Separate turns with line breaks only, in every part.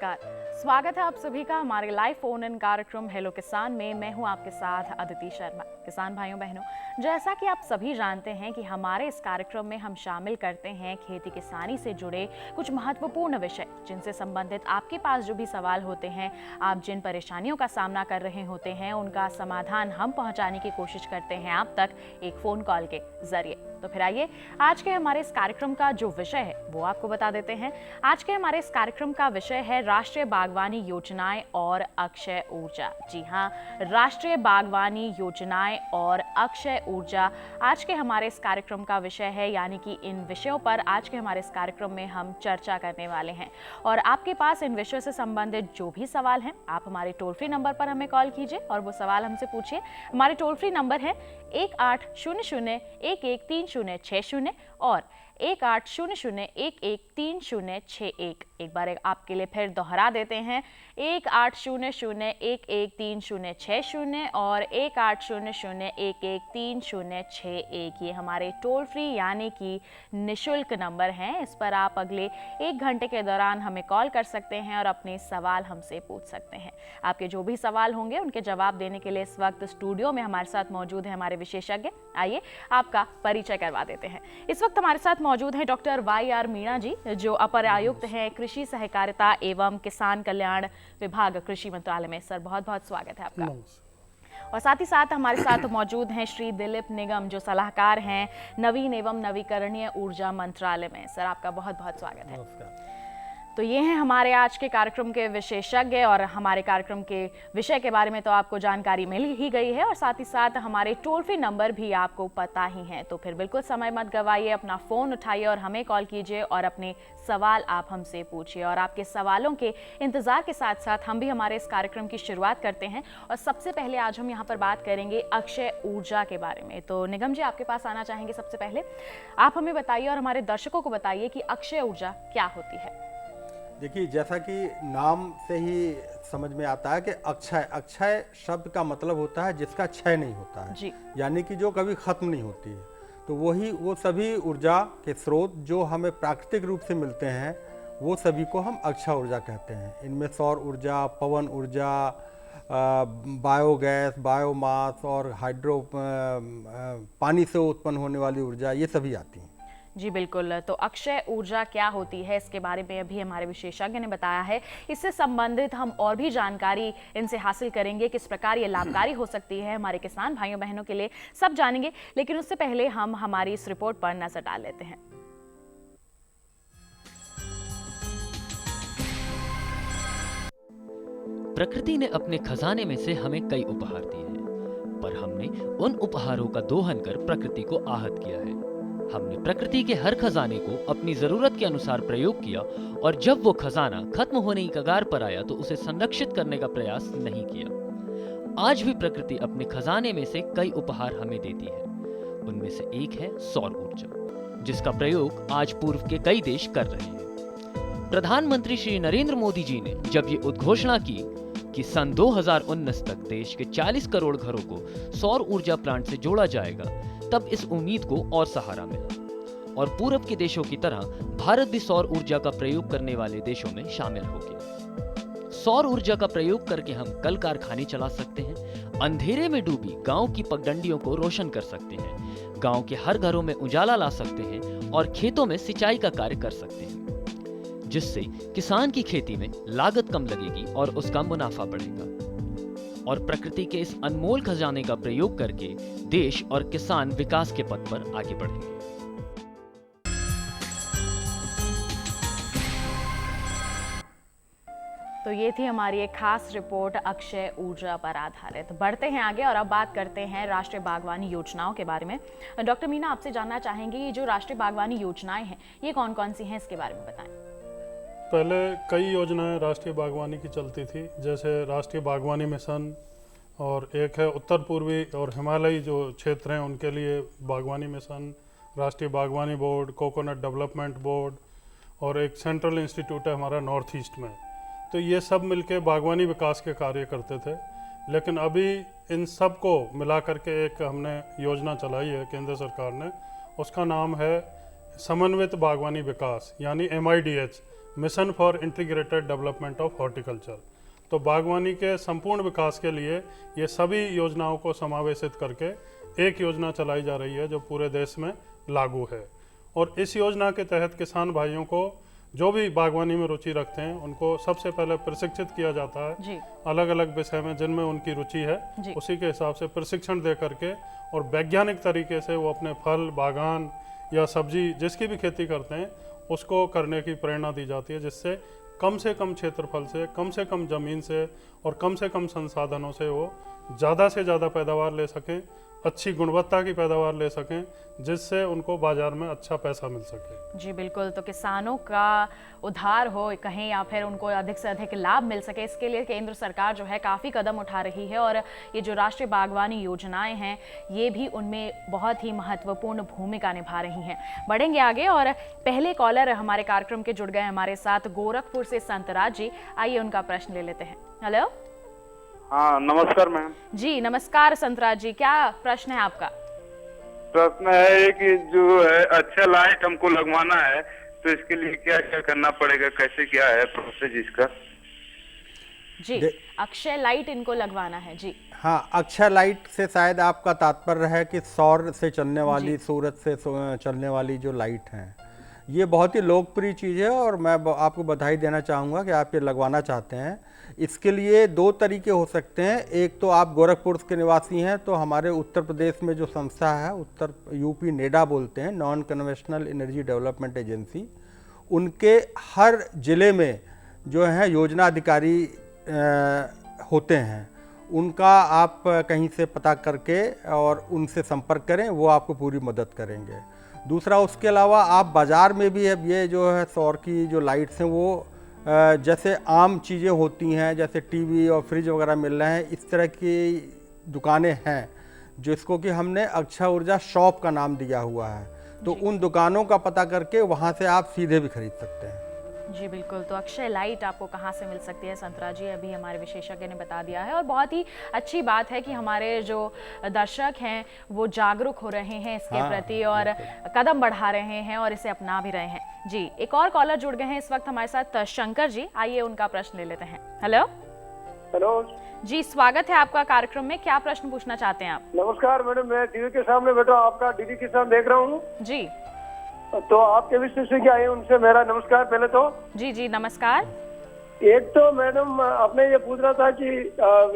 नमस्कार, स्वागत है आप सभी का हमारे लाइव फोन इन कार्यक्रम हेलो किसान में। मैं हूं आपके साथ अदिति शर्मा। किसान भाइयों बहनों, जैसा कि आप सभी जानते हैं कि हमारे इस कार्यक्रम में हम शामिल करते हैं खेती किसानी से जुड़े कुछ महत्वपूर्ण विषय, जिनसे संबंधित आपके पास जो भी सवाल होते हैं, आप जिन परेशानियों का सामना कर रहे होते हैं, उनका समाधान हम पहुंचाने की कोशिश करते हैं आप तक एक फोन कॉल के जरिए। तो फिर आइए आज के हमारे इस कार्यक्रम का जो विषय है वो आपको बता देते हैं। आज के हमारे इस कार्यक्रम का विषय है राष्ट्रीय बागवानी योजनाएं और अक्षय ऊर्जा। जी हाँ, राष्ट्रीय बागवानी योजनाएं और अक्षय ऊर्जा आज के हमारे इस कार्यक्रम का विषय है, यानी कि इन विषयों पर आज के हमारे इस कार्यक्रम में हम चर्चा करने वाले हैं। और आपके पास इन विषयों से संबंधित जो भी सवाल हैं, आप हमारे टोल फ्री नंबर पर हमें कॉल कीजिए और वो सवाल हमसे पूछिए। हमारे टोल फ्री नंबर है 1800-113060 और 1800-113061। एक बार आपके लिए फिर दोहरा देते हैं, 1800-113060 और 1800-113061। ये हमारे टोल फ्री यानी कि निशुल्क नंबर हैं। इस पर आप अगले 1 घंटे के दौरान हमें कॉल कर सकते हैं और अपने सवाल हमसे पूछ सकते हैं। आपके जो भी सवाल होंगे उनके जवाब देने के लिए इस वक्त स्टूडियो में हमारे साथ मौजूद है हमारे विशेषज्ञ। आइए आपका परिचय करवा देते हैं। इस वक्त हमारे साथ मौजूद हैं डॉक्टर YR मीणा जी, जो अपर आयुक्त हैं कृषि सहकारिता एवं किसान कल्याण विभाग, कृषि मंत्रालय में। सर बहुत बहुत स्वागत है आपका। और साथ ही साथ हमारे साथ मौजूद हैं श्री दिलीप निगम, जो सलाहकार हैं नवीन एवं नवीकरणीय ऊर्जा मंत्रालय में। सर आपका बहुत बहुत स्वागत है। तो ये हैं हमारे आज के कार्यक्रम के विशेषज्ञ, और हमारे कार्यक्रम के विषय के बारे में तो आपको जानकारी मिल ही गई है और साथ ही साथ हमारे टोल फ्री नंबर भी आपको पता ही हैं। तो फिर बिल्कुल समय मत गवाइए, अपना फ़ोन उठाइए और हमें कॉल कीजिए और अपने सवाल आप हमसे पूछिए। और आपके सवालों के इंतज़ार के साथ साथ हम भी हमारे इस कार्यक्रम की शुरुआत करते हैं। और सबसे पहले आज हम यहाँ पर बात करेंगे अक्षय ऊर्जा के बारे में। तो निगम जी, आपके पास आना चाहेंगे। सबसे पहले आप हमें बताइए और हमारे दर्शकों को बताइए कि अक्षय ऊर्जा क्या होती है।
देखिए, जैसा कि नाम से ही समझ में आता है कि अक्षय शब्द का मतलब होता है जिसका क्षय नहीं होता है, यानी कि जो कभी खत्म नहीं होती है। तो वो सभी ऊर्जा के स्रोत जो हमें प्राकृतिक रूप से मिलते हैं, वो सभी को हम अक्षय ऊर्जा कहते हैं। इनमें सौर ऊर्जा, पवन ऊर्जा, बायोगैस, बायोमास और हाइड्रो पानी से उत्पन्न होने वाली ऊर्जा, ये सभी आती हैं।
जी बिल्कुल। तो अक्षय ऊर्जा क्या होती है, इसके बारे में अभी हमारे विशेषज्ञ ने बताया है। इससे संबंधित हम और भी जानकारी इनसे हासिल करेंगे, किस प्रकार ये लाभकारी हो सकती है हमारे किसान भाइयों बहनों के लिए, सब जानेंगे। लेकिन उससे पहले हम हमारी इस रिपोर्ट पर नजर डाल लेते हैं।
प्रकृति ने अपने खजाने में से हमें कई उपहार दिए हैं, पर हमने उन उपहारों का दोहन कर प्रकृति को आहत किया है। हमने प्रकृति के हर खजाने को अपनी जरूरत के अनुसार प्रयोग किया, और जब वो खजाना खत्म होने की कगार पर आया तो उसे संरक्षित करने का प्रयास नहीं किया। आज भी प्रकृति अपने खजाने में से कई उपहार हमें देती है। उनमें से एक है सौर ऊर्जा, जिसका प्रयोग आज पूर्व के कई देश कर रहे हैं। प्रधानमंत्री श्री नरेंद्र मोदी जी ने जब ये उद्घोषणा की कि सन 2019 तक देश के 40 करोड़ घरों को सौर ऊर्जा प्लांट से जोड़ा जाएगा, तब इस उम्मीद को और सहारा मिला और पूरब के देशों की तरह भारत भी सौर ऊर्जा का प्रयोग करने वाले देशों में शामिल हो गया। सौर ऊर्जा का प्रयोग करके हम कल कारखाने चला सकते हैं, अंधेरे में डूबी गांव की पगडंडियों को रोशन कर सकते हैं, गांव के हर घरों में उजाला ला सकते हैं और खेतों में सिंचाई का कार्य कर सकते हैं, जिससे किसान की खेती में लागत कम लगेगी और उसका मुनाफा बढ़ेगा। और प्रकृति के इस अनमोल खजाने का प्रयोग करके देश और किसान विकास के पथ पर आगे बढ़ेंगे।
तो ये थी हमारी एक खास रिपोर्ट अक्षय ऊर्जा पर आधारित। बढ़ते हैं आगे और अब बात करते हैं राष्ट्रीय बागवानी योजनाओं के बारे में। डॉक्टर मीणा, आपसे जानना चाहेंगे, ये जो राष्ट्रीय बागवानी योजनाएं हैं, ये कौन कौन सी हैं, इसके बारे में बताएं।
पहले कई योजनाएं राष्ट्रीय बागवानी की चलती थी, जैसे राष्ट्रीय बागवानी मिशन, और एक है उत्तर पूर्वी और हिमालयी जो क्षेत्र हैं उनके लिए बागवानी मिशन, राष्ट्रीय बागवानी बोर्ड, कोकोनट डेवलपमेंट बोर्ड, और एक सेंट्रल इंस्टीट्यूट है हमारा नॉर्थ ईस्ट में। तो ये सब मिलके बागवानी विकास के कार्य करते थे। लेकिन अभी इन सब को मिला करके एक हमने योजना चलाई है केंद्र सरकार ने, उसका नाम है समन्वित बागवानी विकास, यानी MIDH, mission for integrated development of horticulture. तो बागवानी के संपूर्ण विकास के लिए ये सभी योजनाओं को समावेशित करके एक योजना चलाई जा रही है जो पूरे देश में लागू है। और इस योजना के तहत किसान भाइयों को जो भी बागवानी में रुचि रखते हैं उनको सबसे पहले प्रशिक्षित किया जाता है अलग अलग विषय में जिनमें उनकी रुचि है, उसी के हिसाब से प्रशिक्षण दे करके और वैज्ञानिक तरीके से वो अपने फल बागान या सब्जी जिसकी भी खेती करते हैं उसको करने की प्रेरणा दी जाती है, जिससे कम से कम क्षेत्रफल से कम ज़मीन से और कम से कम संसाधनों से वो ज़्यादा से ज़्यादा पैदावार ले सकें, अच्छी गुणवत्ता की पैदावार ले सकें, जिससे उनको बाजार में अच्छा पैसा मिल सके।
जी बिल्कुल, तो किसानों का उद्धार हो कहें या फिर उनको अधिक से अधिक लाभ मिल सके, इसके लिए केंद्र सरकार जो है काफ़ी कदम उठा रही है और ये जो राष्ट्रीय बागवानी योजनाएं हैं ये भी उनमें बहुत ही महत्वपूर्ण भूमिका निभा रही हैं। बढ़ेंगे आगे और पहले कॉलर हमारे कार्यक्रम के जुड़ गए हमारे साथ गोरखपुर से संतराज जी, आइए उनका प्रश्न ले लेते हैं। हेलो।
हाँ नमस्कार मैम।
जी नमस्कार संतराज जी, क्या प्रश्न है आपका?
प्रश्न है कि जो है अच्छा लाइट हमको लगवाना है तो इसके लिए क्या क्या करना पड़ेगा, कैसे क्या है प्रोसेस इसका?
जी अक्षय लाइट इनको लगवाना है। जी
हाँ, अक्षय लाइट से शायद आपका तात्पर्य है कि सौर से चलने वाली, सूरज से चलने वाली जो लाइट हैं, ये बहुत ही लोकप्रिय चीज़ है और मैं आपको बधाई देना चाहूँगा कि आप ये लगवाना चाहते हैं। इसके लिए दो तरीके हो सकते हैं। एक तो आप गोरखपुर के निवासी हैं तो हमारे उत्तर प्रदेश में जो संस्था है, उत्तर यूपी नेडा बोलते हैं, non conventional energy development agency, उनके हर ज़िले में जो है योजना अधिकारी होते हैं। उनका आप कहीं से पता करके और उनसे संपर्क करें, वो आपको पूरी मदद करेंगे। दूसरा, उसके अलावा आप बाज़ार में भी अब ये जो है सौर की जो लाइट्स हैं वो जैसे आम चीज़ें होती हैं, जैसे टीवी और फ्रिज वगैरह मिल रहे हैं, इस तरह की दुकानें हैं जिसको कि हमने अक्षय ऊर्जा शॉप का नाम दिया हुआ है। तो उन दुकानों का पता करके वहाँ से आप सीधे भी खरीद सकते हैं।
जी बिल्कुल, तो अक्षय लाइट आपको कहाँ से मिल सकती है संतराज जी, अभी हमारे विशेषज्ञ ने बता दिया है और बहुत ही अच्छी बात है कि हमारे जो दर्शक हैं वो जागरूक हो रहे हैं इसके प्रति और कदम बढ़ा रहे हैं और इसे अपना भी रहे हैं। जी एक और कॉलर जुड़ गए हैं इस वक्त हमारे साथ, शंकर जी, आइए उनका प्रश्न ले लेते हैं। हेलो।
हेलो
जी, स्वागत है आपका कार्यक्रम में, क्या प्रश्न पूछना चाहते हैं आप?
नमस्कार मैडम, मैं टीवी के सामने बैठा आपका डीडी किसान देख रहा हूँ।
जी
तो आपके विशेषज्ञ क्या है, उनसे मेरा नमस्कार पहले तो।
जी नमस्कार।
एक तो मैडम आपने ये पूछ रहा था कि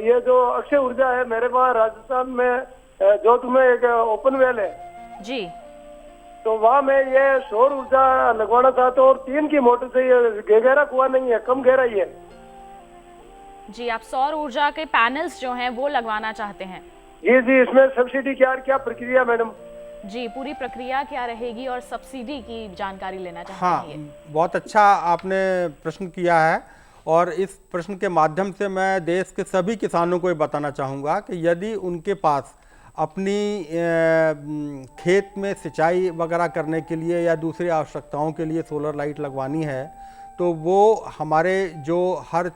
ये जो अक्षय ऊर्जा है, मेरे पास राजस्थान में जोधपुर में एक ओपन वेल है
जी,
तो वहाँ मैं ये सौर ऊर्जा लगवाना चाहता हूँ और 3 की मोटर से, ये गहरा कुआं नहीं है, कम गहराई है।
जी आप सौर ऊर्जा के पैनल्स जो हैं वो लगवाना चाहते हैं?
जी इसमें सब्सिडी क्या प्रक्रिया मैडम?
जी पूरी प्रक्रिया क्या रहेगी और सब्सिडी की जानकारी लेना चाहते हैं?
हाँ, बहुत अच्छा आपने प्रश्न किया है और इस प्रश्न के माध्यम से मैं देश के सभी किसानों को ये बताना चाहूँगा कि यदि उनके पास अपनी खेत में सिंचाई वगैरह करने के लिए या दूसरी आवश्यकताओं के लिए सोलर लाइट लगवानी है तो वो हमारे जो हर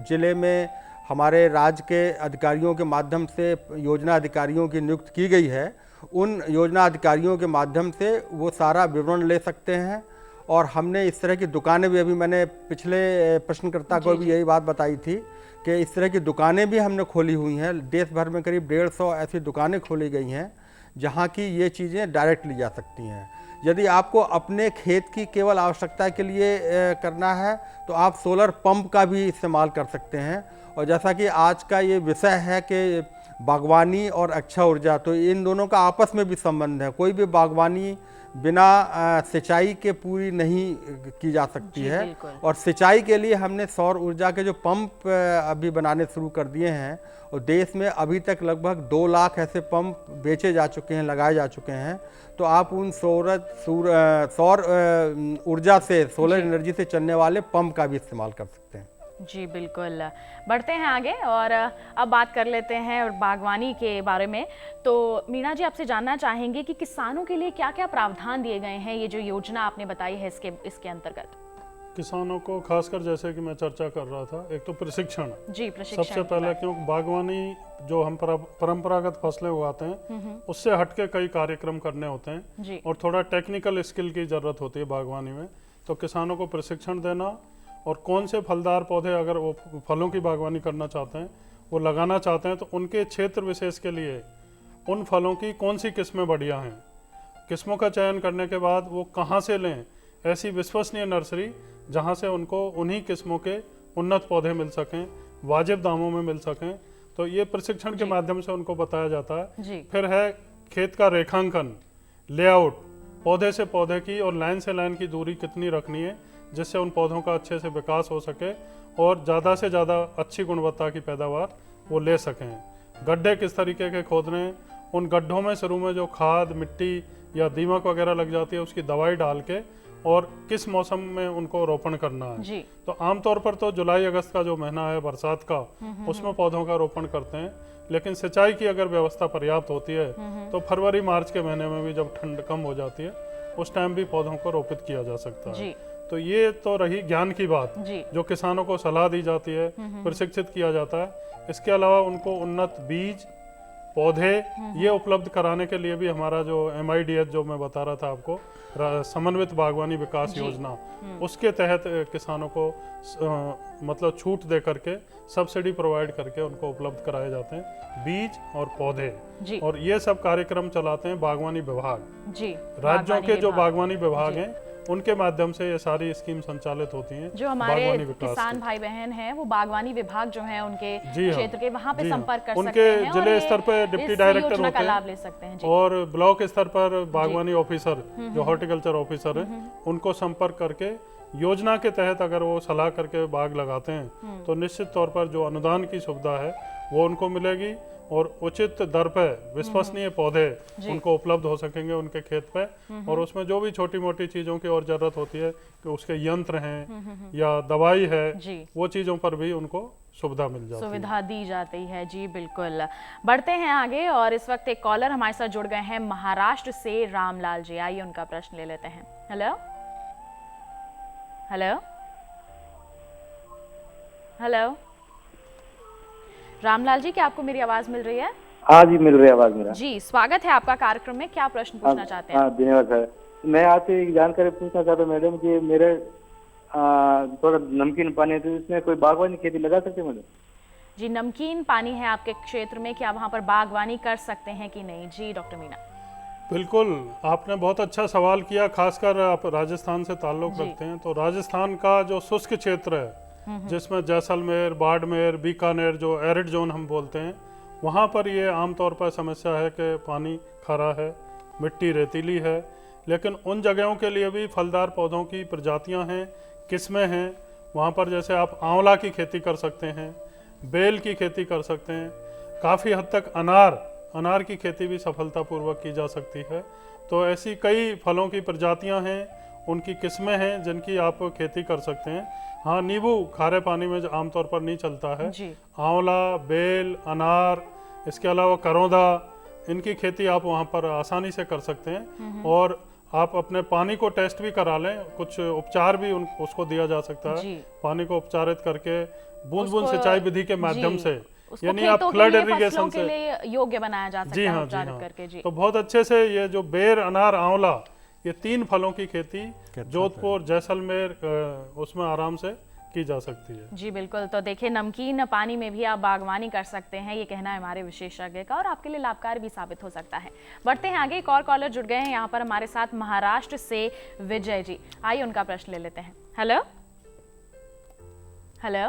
ज़िले में हमारे राज्य के अधिकारियों के माध्यम से योजना अधिकारियों की नियुक्त की गई है, उन योजना अधिकारियों के माध्यम से वो सारा विवरण ले सकते हैं। और हमने इस तरह की दुकानें भी, अभी मैंने पिछले प्रश्नकर्ता को भी यही बात बताई थी कि इस तरह की दुकानें भी हमने खोली हुई हैं। देश भर में करीब 150 ऐसी दुकानें खोली गई हैं जहाँ की ये चीज़ें डायरेक्ट ली जा सकती हैं। यदि आपको अपने खेत की केवल आवश्यकता के लिए करना है तो आप सोलर पंप का भी इस्तेमाल कर सकते हैं। और जैसा कि आज का ये विषय है कि बागवानी और अक्षय ऊर्जा, तो इन दोनों का आपस में भी संबंध है। कोई भी बागवानी बिना सिंचाई के पूरी नहीं की जा सकती है। और सिंचाई के लिए हमने सौर ऊर्जा के जो पंप अभी बनाने शुरू कर दिए हैं और देश में अभी तक लगभग 2 लाख ऐसे पंप बेचे जा चुके हैं, लगाए जा चुके हैं। तो आप उन सौर ऊर्जा से, सोलर एनर्जी से चलने वाले पंप का भी इस्तेमाल कर सकते हैं।
जी बिल्कुल, बढ़ते हैं आगे और अब बात कर लेते हैं और बागवानी के बारे में। तो मीना जी आपसे जानना चाहेंगे कि किसानों के लिए क्या क्या प्रावधान दिए गए हैं, ये जो योजना आपने बताई है इसके अंतर्गत?
किसानों को खासकर जैसे कि मैं चर्चा कर रहा था, एक तो प्रशिक्षण।
जी प्रशिक्षण
सबसे पहले, क्योंकि बागवानी जो हम परंपरागत फसलें उगाते हैं उससे हटके कई कार्यक्रम करने होते हैं और थोड़ा टेक्निकल स्किल की जरूरत होती है बागवानी में। तो किसानों को प्रशिक्षण देना और कौन से फलदार पौधे अगर वो फलों की बागवानी करना चाहते हैं, वो लगाना चाहते हैं, तो उनके क्षेत्र विशेष के लिए उन फलों की कौन सी किस्में बढ़िया हैं, किस्मों का चयन करने के बाद वो कहाँ से लें, ऐसी विश्वसनीय नर्सरी जहाँ से उनको उन्हीं किस्मों के उन्नत पौधे मिल सकें, वाजिब दामों में मिल सकें। तो ये प्रशिक्षण के माध्यम से उनको बताया जाता है। फिर है खेत का रेखांकन, लेआउट, पौधे से पौधे की और लाइन से लाइन की दूरी कितनी रखनी है जिससे उन पौधों का अच्छे से विकास हो सके और ज़्यादा से ज़्यादा अच्छी गुणवत्ता की पैदावार वो ले सकें। गड्ढे किस तरीके के खोदने हैं, उन गड्ढों में शुरू में जो खाद, मिट्टी या दीमक वगैरह लग जाती है उसकी दवाई डाल के और किस मौसम में उनको रोपण करना है जी। तो आमतौर पर तो जुलाई अगस्त का जो महीना है बरसात का, उसमें पौधों का रोपण करते हैं, लेकिन सिंचाई की अगर व्यवस्था पर्याप्त होती है तो फरवरी मार्च के महीने में भी जब ठंड कम हो जाती है उस टाइम भी पौधों को रोपित किया जा सकता है। तो ये तो रही ज्ञान की बात जो किसानों को सलाह दी जाती है, प्रशिक्षित किया जाता है। इसके अलावा उनको उन्नत बीज, पौधे ये उपलब्ध कराने के लिए भी हमारा जो MIDH जो मैं बता रहा था आपको, समन्वित बागवानी विकास योजना, उसके तहत किसानों को मतलब छूट दे करके, सब्सिडी प्रोवाइड करके उनको उपलब्ध कराए जाते हैं बीज और पौधे। और ये सब कार्यक्रम चलाते हैं बागवानी विभाग जी। राज्यों के जो बागवानी विभाग हैं उनके माध्यम से ये सारी स्कीम संचालित होती हैं।
जो हमारे किसान भाई बहन हैं वो बागवानी विभाग जो है उनके क्षेत्र के वहाँ पे संपर्क कर सकते हैं,
उनके जिले स्तर पर डिप्टी डायरेक्टर होते हैं,
लाभ ले सकते हैं
और ब्लॉक स्तर पर बागवानी ऑफिसर जो हॉर्टिकल्चर ऑफिसर है उनको संपर्क करके योजना के तहत अगर वो सलाह करके बाग लगाते हैं तो निश्चित तौर पर जो अनुदान की सुविधा है वो उनको मिलेगी और उचित दर पे विश्वसनीय पौधे उनको उपलब्ध हो सकेंगे उनके खेत पे। और उसमें जो भी छोटी मोटी चीजों की और जरूरत होती है कि उसके यंत्र हैं या दवाई है, वो चीजों पर भी उनको सुविधा मिल जाती है,
सुविधा दी जाती है जी। बिल्कुल, बढ़ते हैं आगे और इस वक्त एक कॉलर हमारे साथ जुड़ गए हैं महाराष्ट्र से, रामलाल जी। आइए उनका प्रश्न ले लेते हैं। Hello hello hello Ramlal ji, क्या आपको मेरी आवाज मिल रही है?
हाँ जी, मिल रही है आवाज मेरा
जी। स्वागत है आपका कार्यक्रम में, क्या प्रश्न पूछना चाहते हैं?
धन्यवाद सर। मैं आपसे एक जानकारी पूछना चाहता हूँ मैडम कि मेरे थोड़ा नमकीन पानी है तो इसमें कोई बागवानी खेती लगा सकते हैं मैडम?
जी, नमकीन पानी है आपके क्षेत्र में, क्या वहाँ पर बागवानी कर सकते हैं कि नहीं? जी डॉक्टर मीना।
बिल्कुल, आपने बहुत अच्छा सवाल किया। खासकर आप राजस्थान से ताल्लुक रखते हैं तो राजस्थान का जो शुष्क क्षेत्र है जिसमें जैसलमेर, बाड़मेर, बीकानेर जो एरिड जोन हम बोलते हैं, वहाँ पर ये आमतौर पर समस्या है कि पानी खारा है, मिट्टी रेतीली है। लेकिन उन जगहों के लिए भी फलदार पौधों की प्रजातियाँ हैं, किस्में हैं। वहाँ पर जैसे आप आंवला की खेती कर सकते हैं, बेल की खेती कर सकते हैं, काफ़ी हद तक अनार की खेती भी सफलतापूर्वक की जा सकती है। तो ऐसी कई फलों की प्रजातियाँ हैं, उनकी किस्में हैं जिनकी आप खेती कर सकते हैं। हाँ, नींबू खारे पानी में आमतौर पर नहीं चलता है। आंवला, बेल, अनार, इसके अलावा करौंदा, इनकी खेती आप वहाँ पर आसानी से कर सकते हैं। और आप अपने पानी को टेस्ट भी करा लें, कुछ उपचार भी उसको दिया जा सकता है। पानी को उपचारित करके बूंद बूंद सिंचाई विधि के माध्यम से, यानी आप फ्लड इरिगेशन से
योग्य बनाया जा सकता है उपचारित करके। जी,
तो बहुत अच्छे से ये जो बेर, अनार, आंवला, ये 3 फलों की खेती जोधपुर, जैसलमेर उसमें आराम से की जा सकती है।
जी बिल्कुल। तो देखिए, नमकीन पानी में भी आप बागवानी कर सकते हैं, ये कहना है हमारे विशेषज्ञ का, और आपके लिए लाभकारी भी साबित हो सकता है। बढ़ते हैं आगे, एक और कॉलर जुड़ गए हैं यहाँ पर हमारे साथ, महाराष्ट्र से विजय जी। आइए उनका प्रश्न ले लेते हैं। Hello hello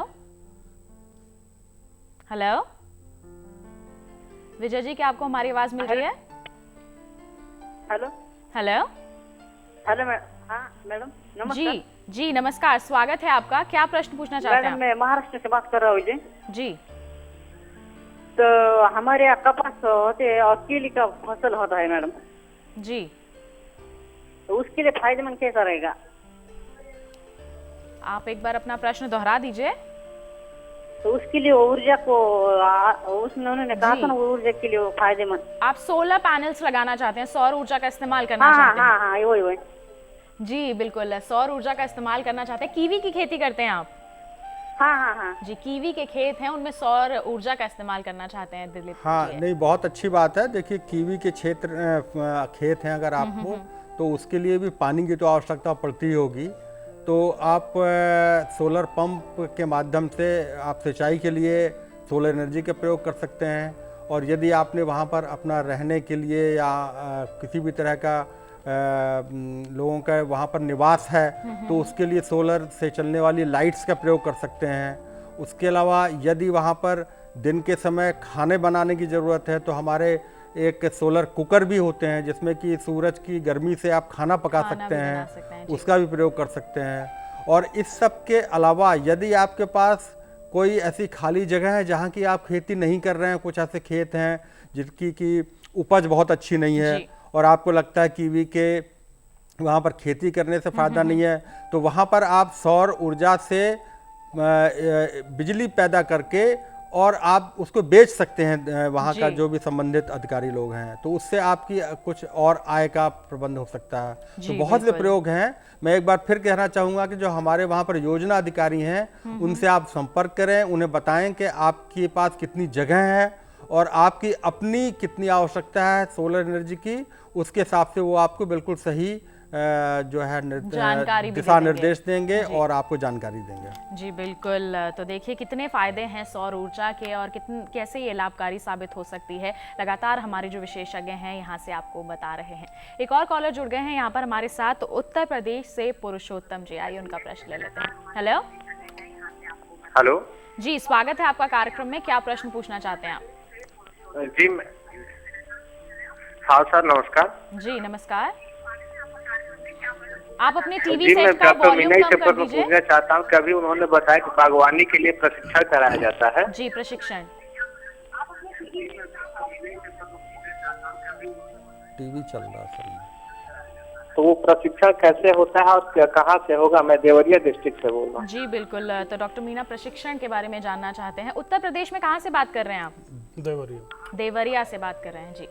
hello Vijay ji, क्या आपको हमारी आवाज मिल रही है?
हेलो
हेलो
हेलो मैडम नमस्कार।
जी नमस्कार, स्वागत है आपका। क्या प्रश्न पूछना चाहते हैं?
मैं महाराष्ट्र से बात कर रहा हूँ
जी।
तो हमारे यहाँ कपास होते हैं और केली का फसल होता है मैडम
जी,
तो उसके लिए फायदेमंद कैसा रहेगा?
आप एक बार अपना प्रश्न दोहरा दीजिए।
तो उसके लिए ऊर्जा को उसमें उन्होंने कहा था ना, ऊर्जा के लिए फायदेमंद।
आप सोलर पैनल्स लगाना चाहते हैं, सौर ऊर्जा का इस्तेमाल करना चाहते हैं?
हाँ, वही
जी बिल्कुल, सौर ऊर्जा का इस्तेमाल करना चाहते हैं। कीवी की खेती करते हैं आप?
हाँ
जी, कीवी के खेत हैं, उनमें सौर ऊर्जा का इस्तेमाल करना चाहते हैं दिलीप?
हाँ, नहीं, बहुत अच्छी बात है। देखिए, कीवी के क्षेत्र खेत हैं अगर आपको, तो उसके लिए भी पानी की तो आवश्यकता पड़ती होगी। तो आप सोलर पंप के माध्यम से आप सिंचाई के लिए सोलर एनर्जी का प्रयोग कर सकते हैं। और यदि आपने वहाँ पर अपना रहने के लिए या किसी भी तरह का लोगों का वहाँ पर निवास है तो उसके लिए सोलर से चलने वाली लाइट्स का प्रयोग कर सकते हैं। उसके अलावा यदि वहाँ पर दिन के समय खाने बनाने की ज़रूरत है तो हमारे एक सोलर कुकर भी होते हैं जिसमें कि सूरज की गर्मी से आप खाना पका सकते हैं, उसका भी प्रयोग कर सकते हैं। और इस सब के अलावा यदि आपके पास कोई ऐसी खाली जगह है जहाँ की आप खेती नहीं कर रहे हैं, कुछ ऐसे खेत हैं जिनकी की उपज बहुत अच्छी नहीं है और आपको लगता है कीवी के वहाँ पर खेती करने से फ़ायदा नहीं है, तो वहाँ पर आप सौर ऊर्जा से बिजली पैदा करके और आप उसको बेच सकते हैं वहाँ का जो भी संबंधित अधिकारी लोग हैं, तो उससे आपकी कुछ और आय का प्रबंध हो सकता है। तो बहुत से प्रयोग हैं। मैं एक बार फिर कहना चाहूँगा कि जो हमारे वहाँ पर योजना अधिकारी हैं उनसे आप संपर्क करें, उन्हें बताएं कि आपके पास कितनी जगह है और आपकी अपनी कितनी आवश्यकता है सोलर एनर्जी की, उसके हिसाब से वो आपको बिल्कुल सही जो है दिशा निर्देश देंगे और आपको जानकारी देंगे।
जी बिल्कुल। तो देखिए कितने फ़ायदे हैं सौर ऊर्जा के और कैसे ये लाभकारी साबित हो सकती है, लगातार हमारे जो विशेषज्ञ हैं यहाँ से आपको बता रहे हैं। एक और कॉलर जुड़ गए हैं यहाँ पर हमारे साथ, उत्तर प्रदेश से पुरुषोत्तम जी, आइए उनका प्रश्न ले लेते हैं। हेलो
हेलो
जी, स्वागत है आपका कार्यक्रम में, क्या प्रश्न पूछना चाहते हैं आप?
जी हाँ सर, नमस्कार।
जी नमस्कार। आप अपने टीवी सेट का वॉल्यूम कम कर दीजिए।
पूछना चाहता हूँ कि अभी उन्होंने बताया कि बागवानी के लिए प्रशिक्षण कराया जाता है।
जी प्रशिक्षण।
टीवी चल रहा है सर।
तो वो प्रशिक्षण कैसे होता है और कहाँ से होगा? मैं देवरिया डिस्ट्रिक्ट से बोल रहा हूँ।
जी बिल्कुल। तो डॉक्टर मीना प्रशिक्षण के बारे में जानना चाहते हैं। उत्तर प्रदेश में कहाँ से बात कर रहे हैं आप? देवरिया से बात कर रहे हैं। जी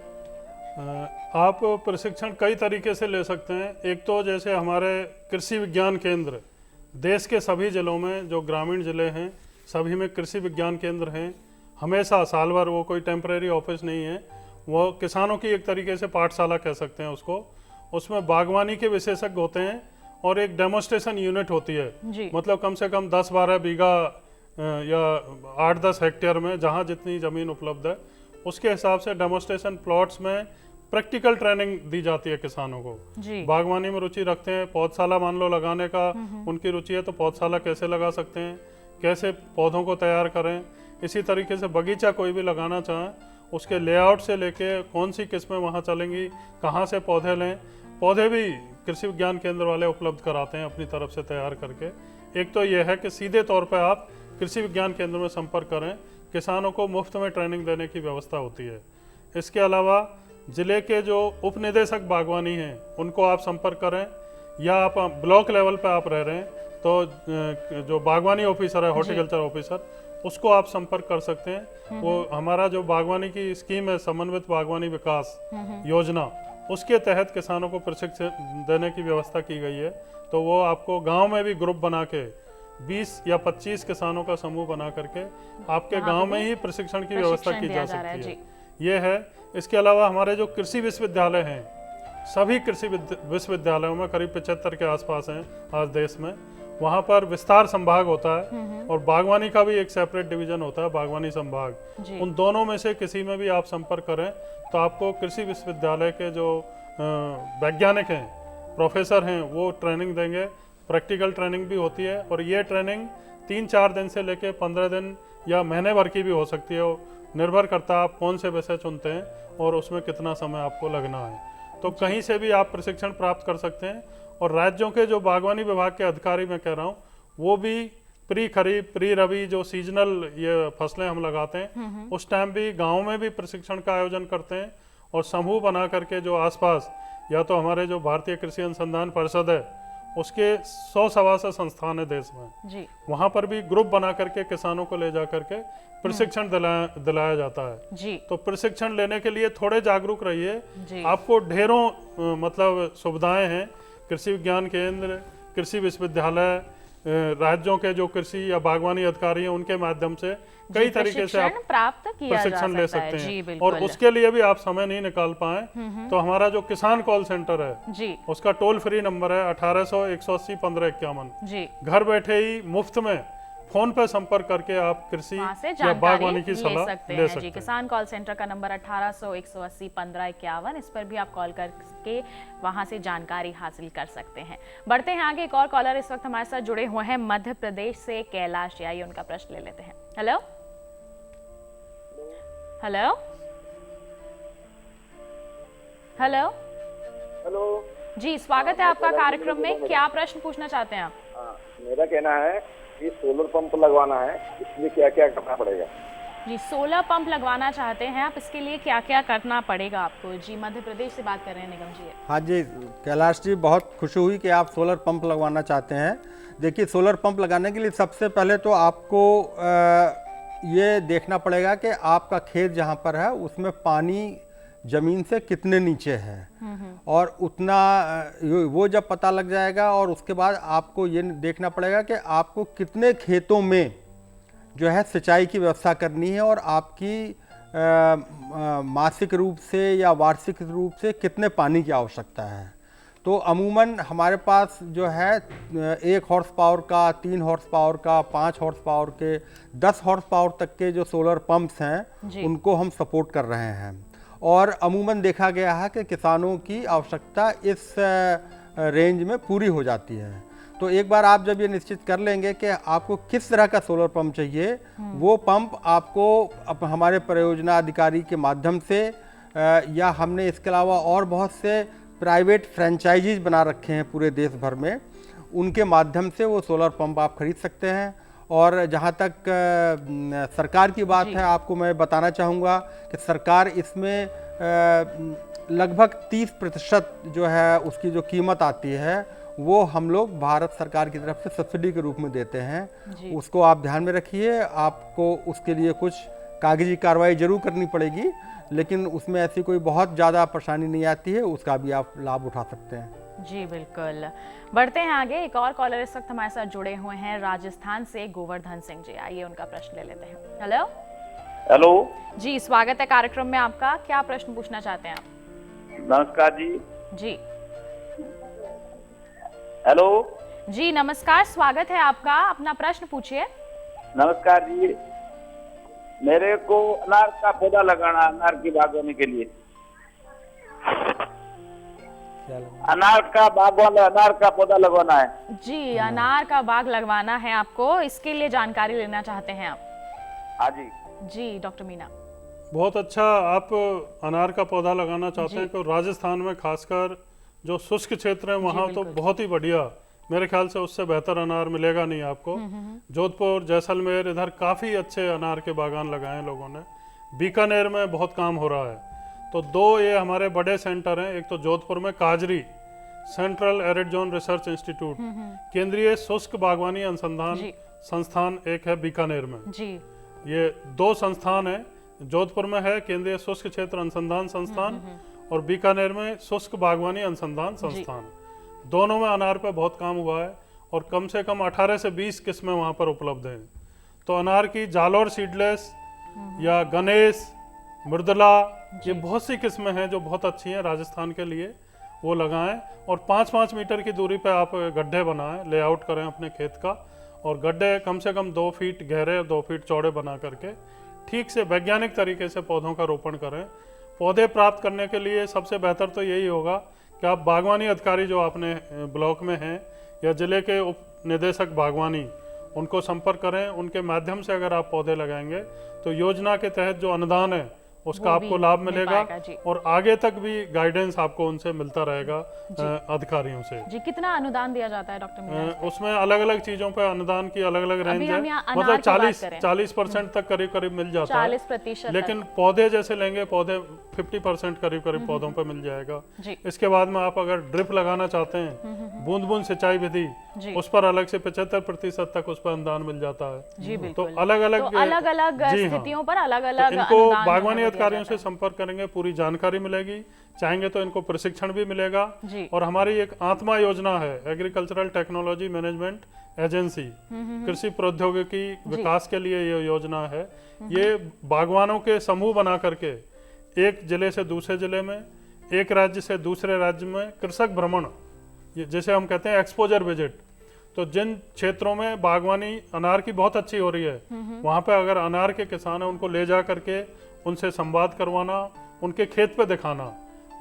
आप प्रशिक्षण कई तरीके से ले सकते हैं। एक तो जैसे हमारे कृषि विज्ञान केंद्र देश के सभी जिलों में, जो ग्रामीण जिले हैं सभी में कृषि विज्ञान केंद्र हैं, हमेशा साल भर, वो कोई टेम्परेरी ऑफिस नहीं है, वो किसानों की एक तरीके से पाठशाला कह सकते हैं उसको। उसमें बागवानी के विशेषज्ञ होते हैं और एक डेमोस्ट्रेशन यूनिट होती है, मतलब कम से कम 10-12 बीघा या 8-10 हेक्टेयर में जहाँ जितनी ज़मीन उपलब्ध है उसके हिसाब से डेमोस्ट्रेशन प्लॉट्स में प्रैक्टिकल ट्रेनिंग दी जाती है किसानों को। बागवानी में रुचि रखते हैं, पौधशाला मान लो लगाने का उनकी रुचि है, तो पौधशाला कैसे लगा सकते हैं, कैसे पौधों को तैयार करें। इसी तरीके से बगीचा कोई भी लगाना चाहें, उसके लेआउट से लेके कौन सी किस्में वहाँ चलेंगी, कहाँ से पौधे लें, पौधे भी कृषि विज्ञान केंद्र वाले उपलब्ध कराते हैं अपनी तरफ से तैयार करके। एक तो यह है कि सीधे तौर पर आप कृषि विज्ञान केंद्र में संपर्क करें, किसानों को मुफ्त में ट्रेनिंग देने की व्यवस्था होती है। इसके अलावा जिले के जो उप निदेशक बागवानी हैं उनको आप संपर्क करें, या आप ब्लॉक लेवल पर आप रह रहे हैं तो जो बागवानी ऑफिसर है, हॉर्टिकल्चर ऑफिसर, उसको आप संपर्क कर सकते हैं। वो हमारा जो बागवानी की स्कीम है, समन्वित बागवानी विकास योजना, उसके तहत किसानों को प्रशिक्षण देने की व्यवस्था की गई है। तो वो आपको गांव में भी ग्रुप बना के 20 या 25 किसानों का समूह बना करके आपके गांव में ही प्रशिक्षण की व्यवस्था की जा सकती है। ये है। इसके अलावा हमारे जो कृषि विश्वविद्यालय हैं, सभी कृषि विश्वविद्यालयों में करीब 75 के आसपास हैं आज देश में, वहाँ पर विस्तार संभाग होता है और बागवानी का भी एक सेपरेट डिवीजन होता है, बागवानी संभाग। उन दोनों में से किसी में भी आप संपर्क करें तो आपको कृषि विश्वविद्यालय के जो वैज्ञानिक हैं, प्रोफेसर हैं, वो ट्रेनिंग देंगे। प्रैक्टिकल ट्रेनिंग भी होती है और ये ट्रेनिंग 3-4 दिन से लेकर 15 दिन या महीने भर की भी हो सकती है, निर्भर करता है आप कौन से विषय चुनते हैं और उसमें कितना समय आपको लगना है। तो कहीं से भी आप प्रशिक्षण प्राप्त कर सकते हैं। और राज्यों के जो बागवानी विभाग के अधिकारी मैं कह रहा हूँ, वो भी प्री खरीफ, प्री रबी, जो सीजनल ये फसलें हम लगाते हैं उस टाइम भी गाँव में भी प्रशिक्षण का आयोजन करते हैं। और समूह बना करके जो आसपास, या तो हमारे जो भारतीय कृषि अनुसंधान परिषद है उसके 100 सवा संस्थान है देश में, वहाँ पर भी ग्रुप बना करके किसानों को ले जा करके प्रशिक्षण दिलाया जाता है। तो प्रशिक्षण लेने के लिए थोड़े जागरूक रहिए। आपको ढेरों मतलब सुविधाएं हैं, कृषि विज्ञान केंद्र, कृषि विश्वविद्यालय, राज्यों के जो कृषि या बागवानी अधिकारी हैं उनके माध्यम से कई तरीके से आप
प्राप्त किया जा
प्रशिक्षण ले
सकता है।
सकते
जी
हैं।
बिल्कुल।
और उसके लिए भी आप समय नहीं निकाल पाए तो हमारा जो किसान कॉल सेंटर है
जी
उसका टोल फ्री नंबर है 1800-180-1551।
जी
घर बैठे ही मुफ्त में फोन पर संपर्क करके आप कृषि
वहाँ से
या
जानकारी
बागवानी की
ले
सलाह
सकते
ले
हैं।
सकते
जी
हैं।
किसान कॉल सेंटर का नंबर 1800-180-1551, इस पर भी आप कॉल करके वहां से जानकारी हासिल कर सकते हैं। बढ़ते हैं आगे, एक और कॉलर इस वक्त हमारे साथ जुड़े हुए हैं मध्य प्रदेश से, कैलाश। आइए उनका प्रश्न ले लेते हैं। Hello hello
hello.
हेलो जी, स्वागत है आपका कार्यक्रम में। क्या प्रश्न पूछना चाहते हैं आप?
मेरा कहना है कि सोलर पंप लगवाना है, इसलिए क्या क्या करना पड़ेगा?
जी, सोलर पंप लगवाना चाहते हैं आप, इसके लिए क्या क्या करना पड़ेगा आपको? जी, मध्य प्रदेश से बात कर रहे हैं निगम जी।
हाँ जी कैलाश जी, बहुत खुशी हुई कि आप सोलर पंप लगवाना चाहते हैं। देखिए, सोलर पंप लगाने के लिए सबसे पहले तो आपको ये देखना पड़ेगा कि आपका खेत जहाँ पर है उसमें पानी ज़मीन से कितने नीचे है, और उतना वो जब पता लग जाएगा, और उसके बाद आपको ये देखना पड़ेगा कि आपको कितने खेतों में जो है सिंचाई की व्यवस्था करनी है, और आपकी मासिक रूप से या वार्षिक रूप से कितने पानी की आवश्यकता है। तो अमूमन हमारे पास जो है 1 हॉर्स पावर का, 3 हॉर्स पावर का, 5 हॉर्स पावर के, 10 हॉर्स पावर तक के जो सोलर पंप्स हैं उनको हम सपोर्ट कर रहे हैं। और अमूमन देखा गया है कि किसानों की आवश्यकता इस रेंज में पूरी हो जाती है। तो एक बार आप जब ये निश्चित कर लेंगे कि आपको किस तरह का सोलर पंप चाहिए, वो पंप आपको हमारे परियोजना अधिकारी के माध्यम से या हमने इसके अलावा और बहुत से प्राइवेट फ्रेंचाइजीज बना रखे हैं पूरे देश भर में, उनके माध्यम से वो सोलर पंप आप खरीद सकते हैं। और जहाँ तक सरकार की बात है, आपको मैं बताना चाहूँगा कि सरकार इसमें लगभग 30% जो है उसकी जो कीमत आती है वो हम लोग भारत सरकार की तरफ से सब्सिडी के रूप में देते हैं। उसको आप ध्यान में रखिए। आपको उसके लिए कुछ कागजी कार्रवाई जरूर करनी पड़ेगी, लेकिन उसमें ऐसी कोई बहुत ज़्यादा परेशानी नहीं आती है, उसका भी आप लाभ उठा सकते हैं।
जी बिल्कुल। बढ़ते हैं आगे, एक और कॉलर इस वक्त हमारे साथ जुड़े हुए हैं राजस्थान से, गोवर्धन सिंह जी। आइए उनका प्रश्न ले लेते हैं। हेलो
हेलो
जी, स्वागत है कार्यक्रम में आपका। क्या प्रश्न पूछना चाहते हैं आप?
नमस्कार जी।
जी
हेलो
जी, नमस्कार, स्वागत है आपका, अपना प्रश्न पूछिए।
नमस्कार जी, मेरे को अनार का पौधा लगाना, अनार की बागवानी के लिए। अनार का पौधा लगवाना है
जी, अनार का बाग लगवाना है आपको, इसके लिए जानकारी लेना चाहते हैं आप?
हाँ जी।
जी डॉक्टर मीना।
बहुत अच्छा, आप अनार का पौधा लगाना चाहते हैं। तो राजस्थान में खासकर जो शुष्क क्षेत्र है वहाँ तो बहुत ही बढ़िया, मेरे ख्याल से उससे बेहतर अनार मिलेगा नहीं आपको। जोधपुर, जैसलमेर, इधर काफ़ी अच्छे अनार के बागान लगाए हैं लोगों ने। बीकानेर में बहुत काम हो रहा है। तो 2 ये हमारे बड़े सेंटर हैं, एक तो जोधपुर में काजरी central arid zone research institute, केंद्रीय शुष्क बागवानी अनुसंधान संस्थान एक है बीकानेर में जी। ये 2 संस्थान है, जोधपुर में है केंद्रीय शुष्क क्षेत्र अनुसंधान संस्थान और बीकानेर में शुष्क बागवानी अनुसंधान संस्थान। दोनों में अनार पे बहुत काम हुआ है और कम से कम 18 से 20 किस्में वहाँ पर उपलब्ध हैं। तो अनार की जालौर सीडलेस या गणेश, मृदुला, ये बहुत सी किस्में हैं जो बहुत अच्छी हैं राजस्थान के लिए, वो लगाएं। और 5-5 मीटर की दूरी पे आप गड्ढे बनाएं, लेआउट करें अपने खेत का, और गड्ढे कम से कम 2 फीट गहरे, 2 फीट चौड़े बना करके ठीक से वैज्ञानिक तरीके से पौधों का रोपण करें। पौधे प्राप्त करने के लिए सबसे बेहतर तो यही होगा कि आप बागवानी अधिकारी जो आपने ब्लॉक में हैं या जिले के उप निदेशक बागवानी, उनको संपर्क करें। उनके माध्यम से अगर आप पौधे लगाएंगे तो योजना के तहत जो अनुदान है उसका आपको लाभ मिलेगा और आगे तक भी गाइडेंस आपको उनसे मिलता रहेगा अधिकारियों से।
जी, कितना अनुदान दिया जाता है डॉक्टर मीना?
उसमें अलग अलग चीजों पे अनुदान की अलग अलग रेंज है, मतलब 40% तक करीब करीब मिल जाता है।
40%।
लेकिन पौधे जैसे लेंगे, पौधे 50% करीब करीब पौधों पे मिल जाएगा। इसके बाद में आप अगर ड्रिप लगाना चाहते हैं, बूंद बूंद सिंचाई विधि, उस पर अलग से 75% तक उस पर अनुदान मिल जाता है।
जी
तो अलग अलग
स्थितियों पर अलग अलग
इनको बागवानी अधिकारियों से संपर्क करेंगे पूरी जानकारी मिलेगी, चाहेंगे तो इनको प्रशिक्षण भी मिलेगा। और हमारी एक आत्मा योजना है, एग्रीकल्चरल टेक्नोलॉजी मैनेजमेंट एजेंसी, कृषि प्रौद्योगिकी विकास के लिए ये योजना है। ये बागवानों के समूह बना करके एक जिले से दूसरे जिले में, एक राज्य से दूसरे राज्य में कृषक भ्रमण, जैसे हम कहते हैं एक्सपोजर विजिट, तो जिन क्षेत्रों में बागवानी अनार की बहुत अच्छी हो रही है वहां पे अगर अनार के किसान है उनको ले जा करके उनसे संवाद करवाना, उनके खेत पे दिखाना,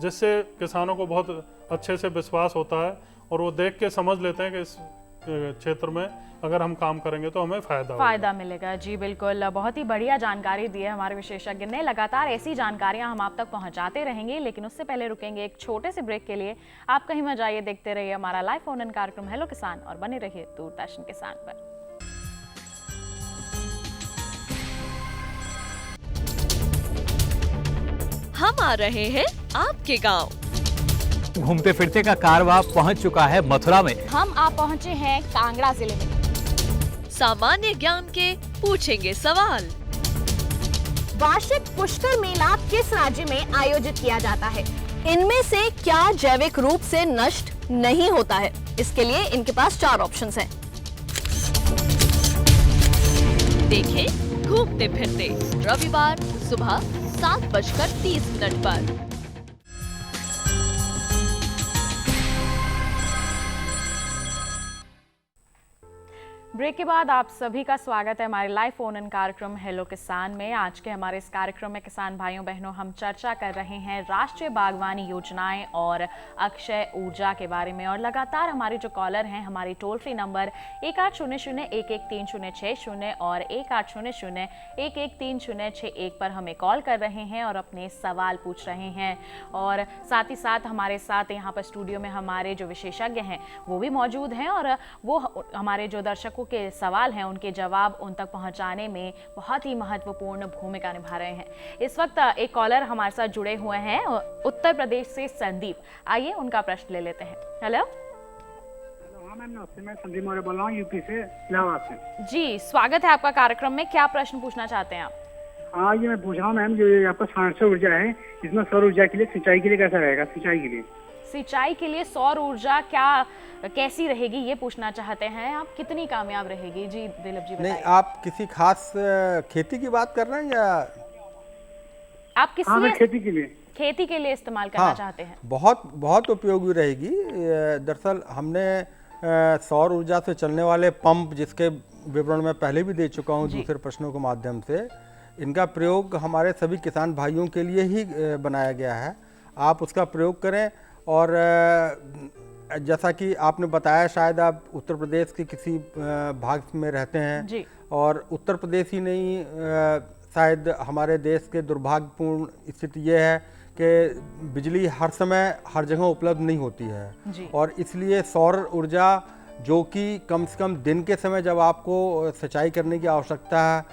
जिससे किसानों को बहुत अच्छे से विश्वास होता है और वो देख के समझ लेते हैं कि इस क्षेत्र में अगर हम काम करेंगे तो हमें फायदा
मिलेगा। जी बिल्कुल, बहुत ही बढ़िया जानकारी दी है हमारे विशेषज्ञ ने। लगातार ऐसी जानकारियां हम आप तक पहुंचाते रहेंगे, लेकिन उससे पहले रुकेंगे एक छोटे से ब्रेक के लिए। आप कहीं मत जाइए, देखते रहिए हमारा लाइव फोन इन कार्यक्रम हेलो किसान और बने रहिए दूरदर्शन किसान पर।
हम आ रहे हैं आपके गाँव।
घूमते फिरते का कारवां पहुंच चुका है मथुरा में।
हम आप पहुंचे हैं कांगड़ा जिले में।
सामान्य ज्ञान के पूछेंगे सवाल।
वार्षिक पुष्कर मेला किस राज्य में आयोजित किया जाता है? इनमें से क्या जैविक रूप से नष्ट नहीं होता है? इसके लिए इनके पास 4 ऑप्शंस हैं।
देखें घूमते फिरते रविवार सुबह 7:30 पर।
ब्रेक के बाद आप सभी का स्वागत है हमारे लाइव फोन इन कार्यक्रम हेलो किसान में। आज के हमारे इस कार्यक्रम में किसान भाइयों बहनों हम चर्चा कर रहे हैं राष्ट्रीय बागवानी योजनाएं और अक्षय ऊर्जा के बारे में। और लगातार हमारे जो कॉलर हैं हमारे टोल फ्री नंबर 1800-113060 और 1800-113061 पर हमें कॉल कर रहे हैं और अपने सवाल पूछ रहे हैं। और साथ ही साथ हमारे साथ यहाँ पर स्टूडियो में हमारे जो विशेषज्ञ हैं वो भी मौजूद हैं और वो हमारे जो दर्शकों के सवाल हैं उनके जवाब उन तक पहुंचाने में बहुत ही महत्वपूर्ण भूमिका निभा रहे हैं। इस वक्त एक कॉलर हमारे साथ जुड़े हुए हैं उत्तर प्रदेश से संदीप। आइए उनका प्रश्न ले लेते हैं। हेलो।
हाँ मैम, नमस्ते। मैं संदीप मौर्य बोल रहा हूँ यूपी से, इलाहाबाद से।
जी स्वागत है आपका कार्यक्रम में। क्या प्रश्न पूछना चाहते हैं आप?
हाँ, ये मैं पूछ रहा हूँ मैम, जो यहाँ पर सौर ऊर्जा है, इसमें सौर ऊर्जा के लिए सिंचाई के लिए कैसा रहेगा? सिंचाई के लिए सौर ऊर्जा कैसी रहेगी ये पूछना चाहते हैं आप? कितनी कामयाब रहेगी? जी दिलीप जी बताइए।
नहीं, आप किसी खास खेती की बात कर रहे हैं या
आप किस लिए खेती के लिए इस्तेमाल करना चाहते हैं?
बहुत उपयोगी रहेगी। दरअसल हमने सौर ऊर्जा से चलने वाले पंप, जिसके विवरण मैं पहले भी दे चुका हूँ दूसरे प्रश्नों के माध्यम से, इनका प्रयोग हमारे सभी किसान भाइयों के लिए ही बनाया गया है। आप उसका प्रयोग करें। और जैसा कि आपने बताया, शायद आप उत्तर प्रदेश के किसी भाग में रहते हैं
जी।
और उत्तर प्रदेश ही नहीं, शायद हमारे देश के दुर्भाग्यपूर्ण स्थिति ये है कि बिजली हर समय हर जगह उपलब्ध नहीं होती है
जी।
और इसलिए सौर ऊर्जा, जो कि कम से कम दिन के समय जब आपको सिंचाई करने की आवश्यकता है,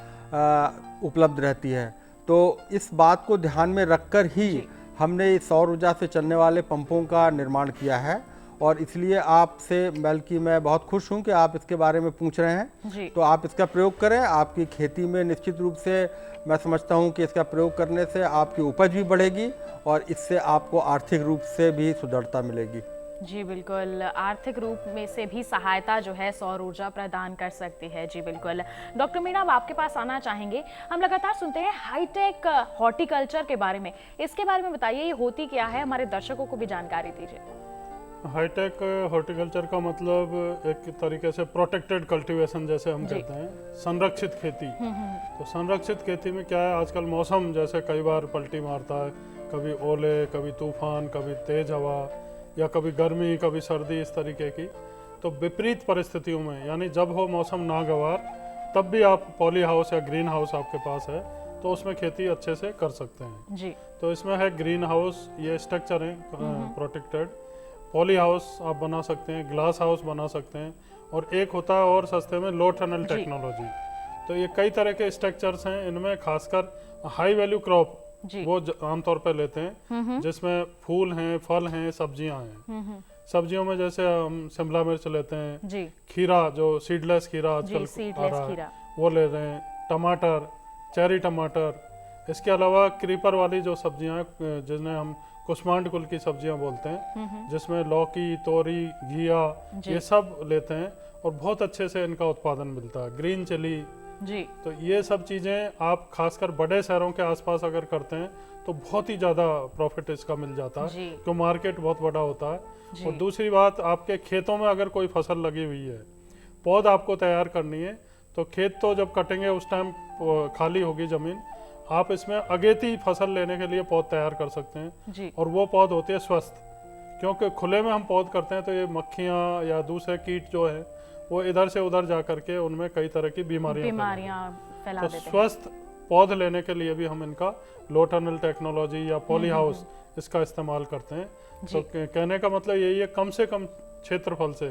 उपलब्ध रहती है। तो इस बात को ध्यान में रखकर ही हमने इस सौर ऊर्जा से चलने वाले पंपों का निर्माण किया है और इसलिए आपसे बल्कि मैं बहुत खुश हूं कि आप इसके बारे में पूछ रहे हैं। तो आप इसका प्रयोग करें। आपकी खेती में निश्चित रूप से मैं समझता हूं कि इसका प्रयोग करने से आपकी उपज भी बढ़ेगी और इससे आपको आर्थिक रूप से भी सुदृढ़ता मिलेगी।
जी बिल्कुल, आर्थिक रूप में से भी सहायता जो है सौर ऊर्जा प्रदान कर सकती है। जी बिल्कुल। डॉक्टर मीणा, अब आपके पास आना चाहेंगे। हम लगातार सुनते हैं हाईटेक हॉर्टिकल्चर के बारे में, इसके बारे में बताइए, ये होती क्या है? हमारे दर्शकों को भी जानकारी दीजिए।
हाईटेक हॉर्टिकल्चर का मतलब एक तरीके से प्रोटेक्टेड कल्टीवेशन, जैसे हम कहते हैं, संरक्षित खेती। तो संरक्षित खेती में क्या है, आजकल मौसम जैसे कई बार पलटी मारता है, कभी ओले, कभी तूफान, कभी तेज हवा, या कभी गर्मी, कभी सर्दी, इस तरीके की। तो विपरीत परिस्थितियों में, यानी जब हो मौसम नागवार, तब भी आप पॉली हाउस या ग्रीन हाउस आपके पास है तो उसमें खेती अच्छे से कर सकते हैं
जी।
तो इसमें है ग्रीन हाउस, ये स्ट्रक्चर है प्रोटेक्टेड। पॉली हाउस आप बना सकते हैं, ग्लास हाउस बना सकते हैं, और एक होता है और सस्ते में लो टनल टेक्नोलॉजी। तो ये कई तरह के स्ट्रक्चर्स हैं। इनमें खासकर हाई वैल्यू क्रॉप वो आमतौर पर लेते हैं, जिसमें फूल हैं, फल हैं, सब्जियां हैं। सब्जियों में जैसे हम शिमला मिर्च लेते हैं
जी।
खीरा, जो सीडलेस खीरा आजकल आ रहा है, वो ले रहे हैं। टमाटर, चेरी टमाटर, इसके अलावा क्रीपर वाली जो सब्जियां हैं जिन्हें हम कुष्मांड कुल की सब्जियां बोलते हैं, जिसमें लौकी, तोरी, घिया ये सब लेते हैं और बहुत अच्छे से इनका उत्पादन मिलता है। ग्रीन चिली
जी, तो
ये सब चीज़ें आप खासकर बड़े शहरों के आसपास अगर करते हैं तो बहुत ही ज़्यादा प्रॉफिट इसका मिल जाता है, क्योंकि मार्केट बहुत बड़ा होता है। और दूसरी बात, आपके खेतों में अगर कोई फसल लगी हुई है, पौध आपको तैयार करनी है, तो खेत तो जब कटेंगे उस टाइम खाली होगी ज़मीन, आप इसमें अगेती फसल लेने के लिए पौध तैयार कर सकते हैं। और वो पौध होती है स्वस्थ, क्योंकि खुले में हम पौध करते हैं तो ये मक्खियाँ या दूसरे कीट जो है वो इधर से उधर जा करके उनमें कई तरह की बीमारियां फैला देते हैं। स्वस्थ पौध लेने के लिए भी हम इनका लो टनल टेक्नोलॉजी या पॉली हाउस इसका इस्तेमाल करते हैं। तो कहने का मतलब यही है, कम से कम क्षेत्रफल से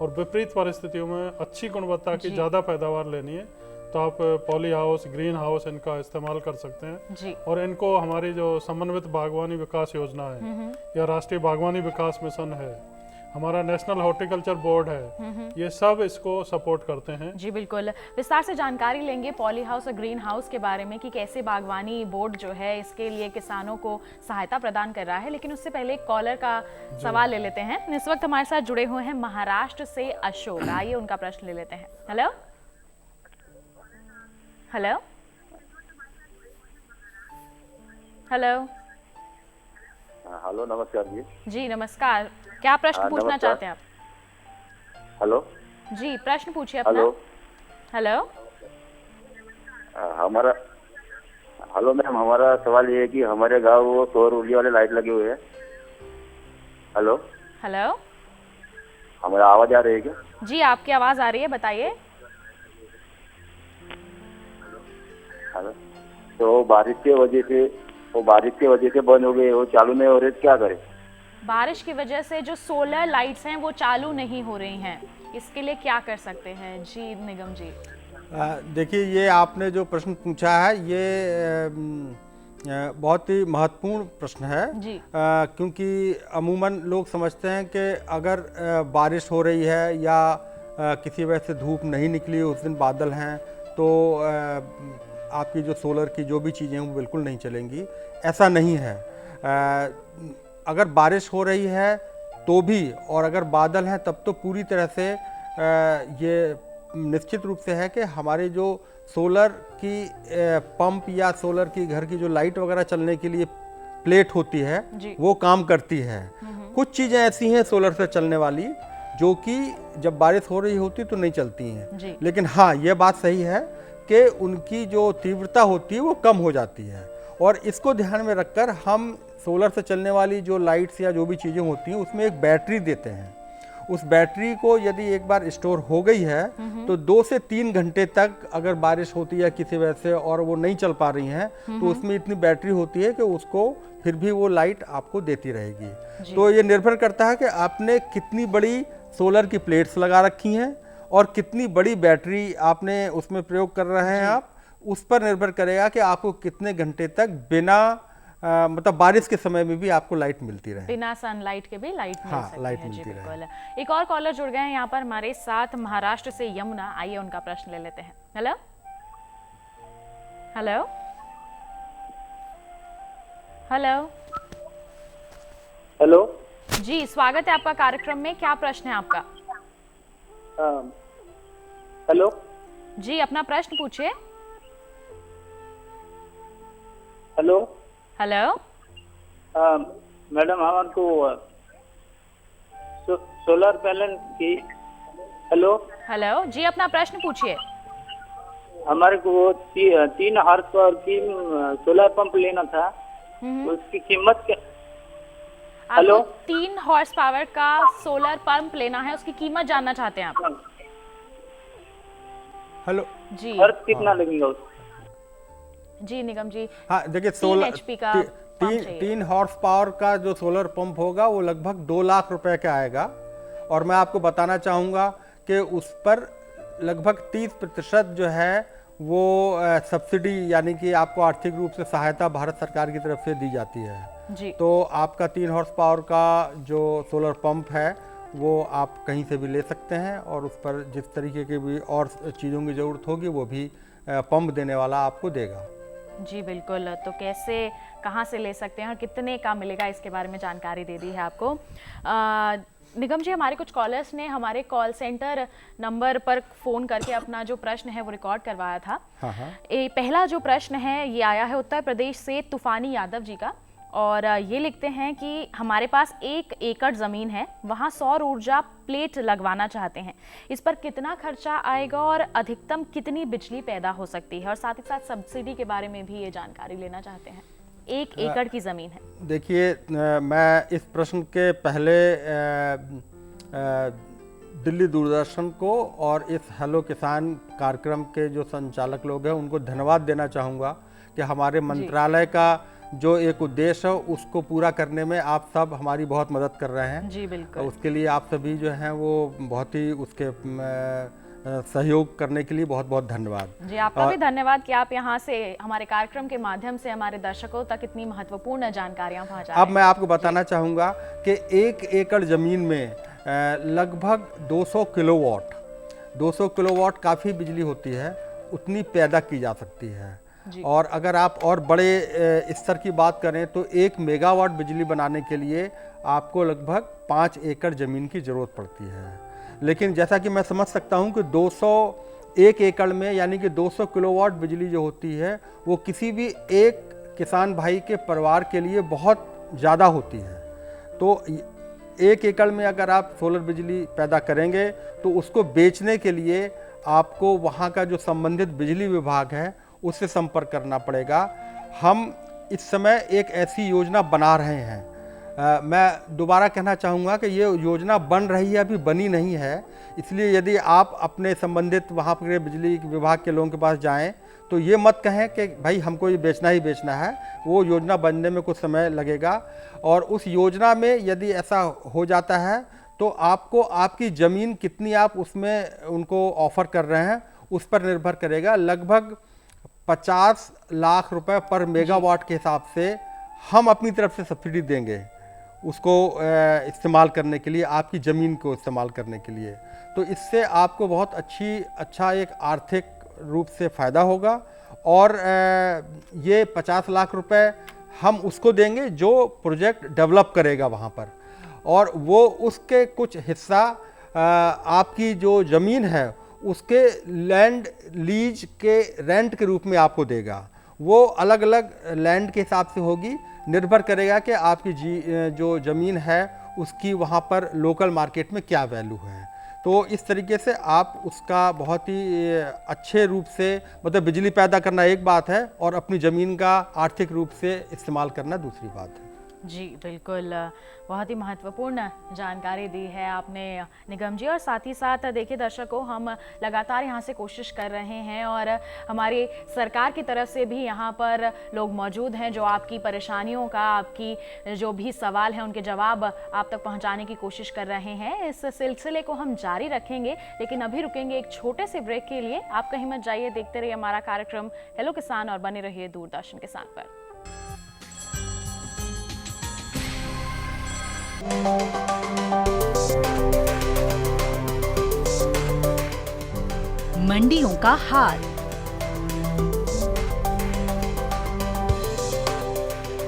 और विपरीत परिस्थितियों में अच्छी गुणवत्ता की ज़्यादा पैदावार लेनी है तो आप पॉली हाउस, ग्रीन हाउस इनका इस्तेमाल कर सकते हैं। और इनको हमारी जो समन्वित बागवानी विकास योजना है या राष्ट्रीय बागवानी विकास मिशन है, हमारा नेशनल हॉर्टिकल्चर बोर्ड है, ये सब इसको सपोर्ट करते हैं।
जी बिल्कुल, विस्तार से जानकारी लेंगे पॉली हाउस और ग्रीन हाउस के बारे में कि कैसे बागवानी बोर्ड जो है इसके लिए किसानों को सहायता प्रदान कर रहा है। लेकिन उससे पहले एक कॉलर का सवाल ले लेते हैं। इस वक्त हमारे साथ जुड़े हुए हैं महाराष्ट्र से अशोक, आइए उनका प्रश्न ले लेते हैं। हेलो हेलो हेलो
हेलो, नमस्कार जी।
जी नमस्कार, क्या प्रश्न पूछना चाहते हैं आप?
हेलो
जी, प्रश्न पूछिए अपना। हेलो
हेलो मैम, हमारा सवाल ये है कि हमारे गांव वो सौर ऊर्जा वाले लाइट लगे हुए हैं। हेलो
हेलो,
हमारा आवाज आ रही है क्या?
जी आपकी आवाज आ रही है, बताइए।
हेलो, तो बारिश की वजह से बंद हो गए, वो चालू नहीं हो रहे, क्या करें?
बारिश की वजह से जो सोलर लाइट्स हैं वो चालू नहीं हो रही हैं, इसके लिए क्या कर सकते हैं? जी निगम जी।
देखिए, ये आपने जो प्रश्न पूछा है ये बहुत ही महत्वपूर्ण प्रश्न है जी। क्योंकि अमूमन लोग समझते हैं कि अगर बारिश हो रही है या किसी वजह से धूप नहीं निकली, उस दिन बादल हैं, तो आपकी जो सोलर की जो भी चीज़ें हैं वो बिल्कुल नहीं चलेंगी। ऐसा नहीं है। अगर बारिश हो रही है तो भी और अगर बादल हैं तब तो पूरी तरह से ये निश्चित रूप से है कि हमारे जो सोलर की पंप या सोलर की घर की जो लाइट वगैरह चलने के लिए प्लेट होती है वो काम करती है। कुछ चीज़ें ऐसी हैं सोलर से चलने वाली जो कि जब बारिश हो रही होती तो नहीं चलती हैं, लेकिन हाँ ये बात सही है कि उनकी जो तीव्रता होती है वो कम हो जाती है। और इसको ध्यान में रखकर हम सोलर से चलने वाली जो लाइट्स या जो भी चीज़ें होती हैं उसमें एक बैटरी देते हैं। उस बैटरी को यदि एक बार स्टोर हो गई है तो 2 से 3 घंटे तक अगर बारिश होती है किसी वजह से और वो नहीं चल पा रही हैं तो उसमें इतनी बैटरी होती है कि उसको फिर भी वो लाइट आपको देती रहेगी। तो ये निर्भर करता है कि आपने कितनी बड़ी सोलर की प्लेट्स लगा रखी हैं और कितनी बड़ी बैटरी आपने उसमें प्रयोग कर रहे हैं आप, उस पर निर्भर करेगा कि आपको कितने घंटे तक बिना मतलब बारिश के समय में भी आपको लाइट मिलती रहे,
बिना सनलाइट के भी लाइट मिल सकती
लाइट
है। जी
मिलती
बिल्कुल। एक और कॉलर जुड़ गए हैं यहाँ पर हमारे साथ महाराष्ट्र से यमुना, आइए उनका प्रश्न ले लेते हैं। हेलो हेलो हेलो
हेलो
जी, स्वागत है आपका कार्यक्रम में, क्या प्रश्न है आपका?
हेलो
जी, अपना प्रश्न पूछिए।
हेलो
हेलो
मैडम, हमारे को सोलर पैनल की हेलो
हेलो जी, अपना प्रश्न पूछिए।
हमारे को 3 हॉर्स पावर की सोलर पंप लेना था, उसकी कीमत क्या?
हेलो, 3 हॉर्स पावर का सोलर पंप लेना है, उसकी कीमत जानना चाहते हैं आप?
हेलो
जी,
खर्च कितना लगेगा?
जी निगम जी।
हाँ देखिए, सोलर 3 हॉर्स पावर का जो सोलर पंप होगा वो लगभग 2 लाख रुपए का आएगा। और मैं आपको बताना चाहूँगा कि उस पर लगभग 30% जो है वो सब्सिडी यानी कि आपको आर्थिक रूप से सहायता भारत सरकार की तरफ से दी जाती है जी। तो आपका 3 हॉर्स पावर का जो सोलर पंप है वो आप कहीं से भी ले सकते हैं और उस पर जिस तरीके की भी और चीज़ों की ज़रूरत होगी वो भी पंप देने वाला आपको देगा।
जी बिल्कुल, तो कैसे, कहाँ से ले सकते हैं और कितने का मिलेगा, इसके बारे में जानकारी दे दी है आपको। निगम जी, हमारे कुछ कॉलर्स ने हमारे कॉल सेंटर नंबर पर फ़ोन करके अपना जो प्रश्न है वो रिकॉर्ड करवाया था। पहला जो प्रश्न है ये आया है उत्तर प्रदेश से तूफानी यादव जी का, और ये लिखते हैं कि हमारे पास 1 एकड़ ज़मीन है, वहाँ सौर ऊर्जा प्लेट लगवाना चाहते हैं, इस पर कितना खर्चा आएगा और अधिकतम कितनी बिजली पैदा हो सकती है, और साथ ही साथ सब्सिडी के बारे में भी ये जानकारी लेना चाहते हैं। 1 एकड़ की ज़मीन है।
देखिए, मैं इस प्रश्न के पहले दिल्ली दूरदर्शन को और इस हेलो किसान कार्यक्रम के जो संचालक लोग हैं उनको धन्यवाद देना चाहूँगा कि हमारे मंत्रालय का जो एक उद्देश्य है उसको पूरा करने में आप सब हमारी बहुत मदद कर रहे हैं।
जी बिल्कुल।
उसके लिए आप सभी जो हैं वो बहुत ही उसके सहयोग करने के लिए बहुत बहुत धन्यवाद।
जी, आपका भी धन्यवाद कि आप यहाँ से हमारे कार्यक्रम के माध्यम से हमारे दर्शकों तक इतनी महत्वपूर्ण जानकारियाँ पहुँचा रहे हैं।
अब मैं आपको बताना चाहूँगा कि 1 एकड़ ज़मीन में लगभग 200 किलोवाट काफ़ी बिजली होती है, उतनी पैदा की जा सकती है। और अगर आप और बड़े स्तर की बात करें तो 1 मेगावाट बिजली बनाने के लिए आपको लगभग 5 एकड़ ज़मीन की ज़रूरत पड़ती है। लेकिन जैसा कि मैं समझ सकता हूं कि 1 एकड़ में यानी कि 200 किलोवाट बिजली जो होती है वो किसी भी एक किसान भाई के परिवार के लिए बहुत ज़्यादा होती है। तो 1 एकड़ में अगर आप सोलर बिजली पैदा करेंगे तो उसको बेचने के लिए आपको वहाँ का जो संबंधित बिजली विभाग है उससे संपर्क करना पड़ेगा। हम इस समय एक ऐसी योजना बना रहे हैं। मैं दोबारा कहना चाहूँगा कि ये योजना बन रही है, अभी बनी नहीं है, इसलिए यदि आप अपने संबंधित वहाँ पर बिजली विभाग के लोगों के पास जाएं तो ये मत कहें कि भाई हमको ये बेचना ही बेचना है, वो योजना बनने में कुछ समय लगेगा। और उस योजना में यदि ऐसा हो जाता है तो आपको आपकी ज़मीन कितनी आप उसमें उनको ऑफ़र कर रहे हैं उस पर निर्भर करेगा। लगभग 50 लाख रुपए पर मेगावाट के हिसाब से हम अपनी तरफ से सब्सिडी देंगे उसको इस्तेमाल करने के लिए, आपकी ज़मीन को इस्तेमाल करने के लिए। तो इससे आपको बहुत अच्छा एक आर्थिक रूप से फ़ायदा होगा। और ये 50 लाख रुपए हम उसको देंगे जो प्रोजेक्ट डेवलप करेगा वहाँ पर, और वो उसके कुछ हिस्सा आपकी जो ज़मीन है उसके लैंड लीज के रेंट के रूप में आपको देगा। वो अलग अलग लैंड के हिसाब से होगी, निर्भर करेगा कि आपकी जो ज़मीन है उसकी वहाँ पर लोकल मार्केट में क्या वैल्यू है। तो इस तरीके से आप उसका बहुत ही अच्छे रूप से मतलब बिजली पैदा करना एक बात है और अपनी ज़मीन का आर्थिक रूप से इस्तेमाल करना दूसरी बात है।
जी बिल्कुल, बहुत ही महत्वपूर्ण जानकारी दी है आपने निगम जी। और साथ ही साथ देखिए दर्शकों, हम लगातार यहाँ से कोशिश कर रहे हैं और हमारी सरकार की तरफ से भी यहाँ पर लोग मौजूद हैं जो आपकी परेशानियों का, आपकी जो भी सवाल है उनके जवाब आप तक पहुँचाने की कोशिश कर रहे हैं। इस सिलसिले को हम जारी रखेंगे, लेकिन अभी रुकेंगे एक छोटे से ब्रेक के लिए। आप कहीं मत जाइए, देखते रहिए हमारा कार्यक्रम हेलो किसान और बने रहिए दूरदर्शन किसान पर।
मंडियों का हाल,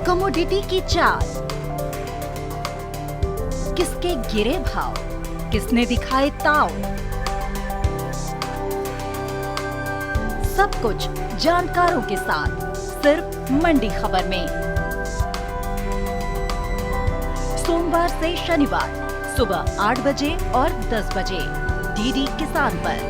कमोडिटी की चाल, किसके गिरे भाव, किसने दिखाए ताव, सब कुछ जानकारों के साथ सिर्फ मंडी खबर में। सोमवार से शनिवार सुबह 8 बजे और 10 बजे डीडी किसान पर।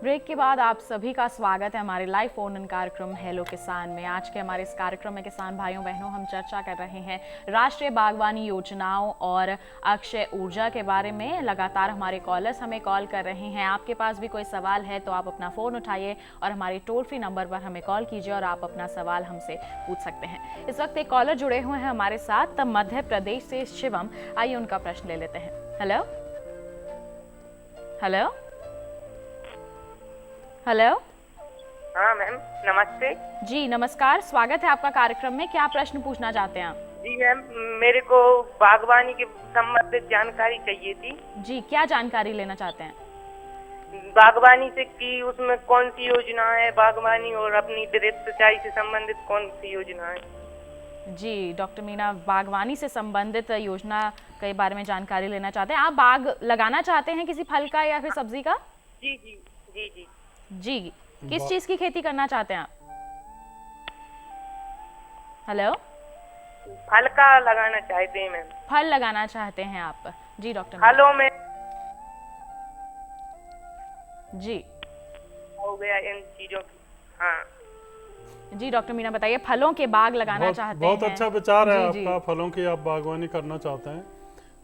ब्रेक के बाद आप सभी का स्वागत है हमारे लाइव फोन इन कार्यक्रम हेलो किसान में। आज के हमारे इस कार्यक्रम में किसान भाइयों बहनों हम चर्चा कर रहे हैं राष्ट्रीय बागवानी योजनाओं और अक्षय ऊर्जा के बारे में। लगातार हमारे कॉलर्स हमें कॉल कर रहे हैं। आपके पास भी कोई सवाल है तो आप अपना फ़ोन उठाइए और हमारे टोल फ्री नंबर पर हमें कॉल कीजिए और आप अपना सवाल हमसे पूछ सकते हैं। इस वक्त एक कॉलर जुड़े हुए हैं हमारे साथ, तब मध्य प्रदेश से शिवम। आइए उनका प्रश्न ले लेते हैं। Hello hello hello.
हाँ मैम, नमस्ते।
जी नमस्कार, स्वागत है आपका कार्यक्रम में। क्या प्रश्न पूछना चाहते हैं आप?
जी मैम, मेरे को बागवानी के संबंधित जानकारी चाहिए थी।
जी, क्या जानकारी लेना चाहते हैं?
बागवानी से कि उसमें कौन सी योजना है बागवानी, और अपनी ड्रिप सिंचाई से संबंधित कौन सी योजना है?
जी, डॉक्टर मीना बागवानी से संबंधित योजना के बारे में जानकारी लेना चाहते हैं। आप बाग लगाना चाहते हैं किसी फल का या फिर सब्जी का?
जी जी जी जी
जी, किस चीज की खेती करना चाहते हैं आप? हेलो,
फल का लगाना चाहते हैं मैम।
फल लगाना चाहते हैं आप? जी डॉक्टर।
फलों में
जी
हो गया इन चीजों की। हाँ
जी डॉक्टर मीना बताइए, फलों के बाग लगाना चाहते
बहुत
हैं?
अच्छा विचार है
जी,
आपका, फलों की आप बागवानी करना चाहते हैं,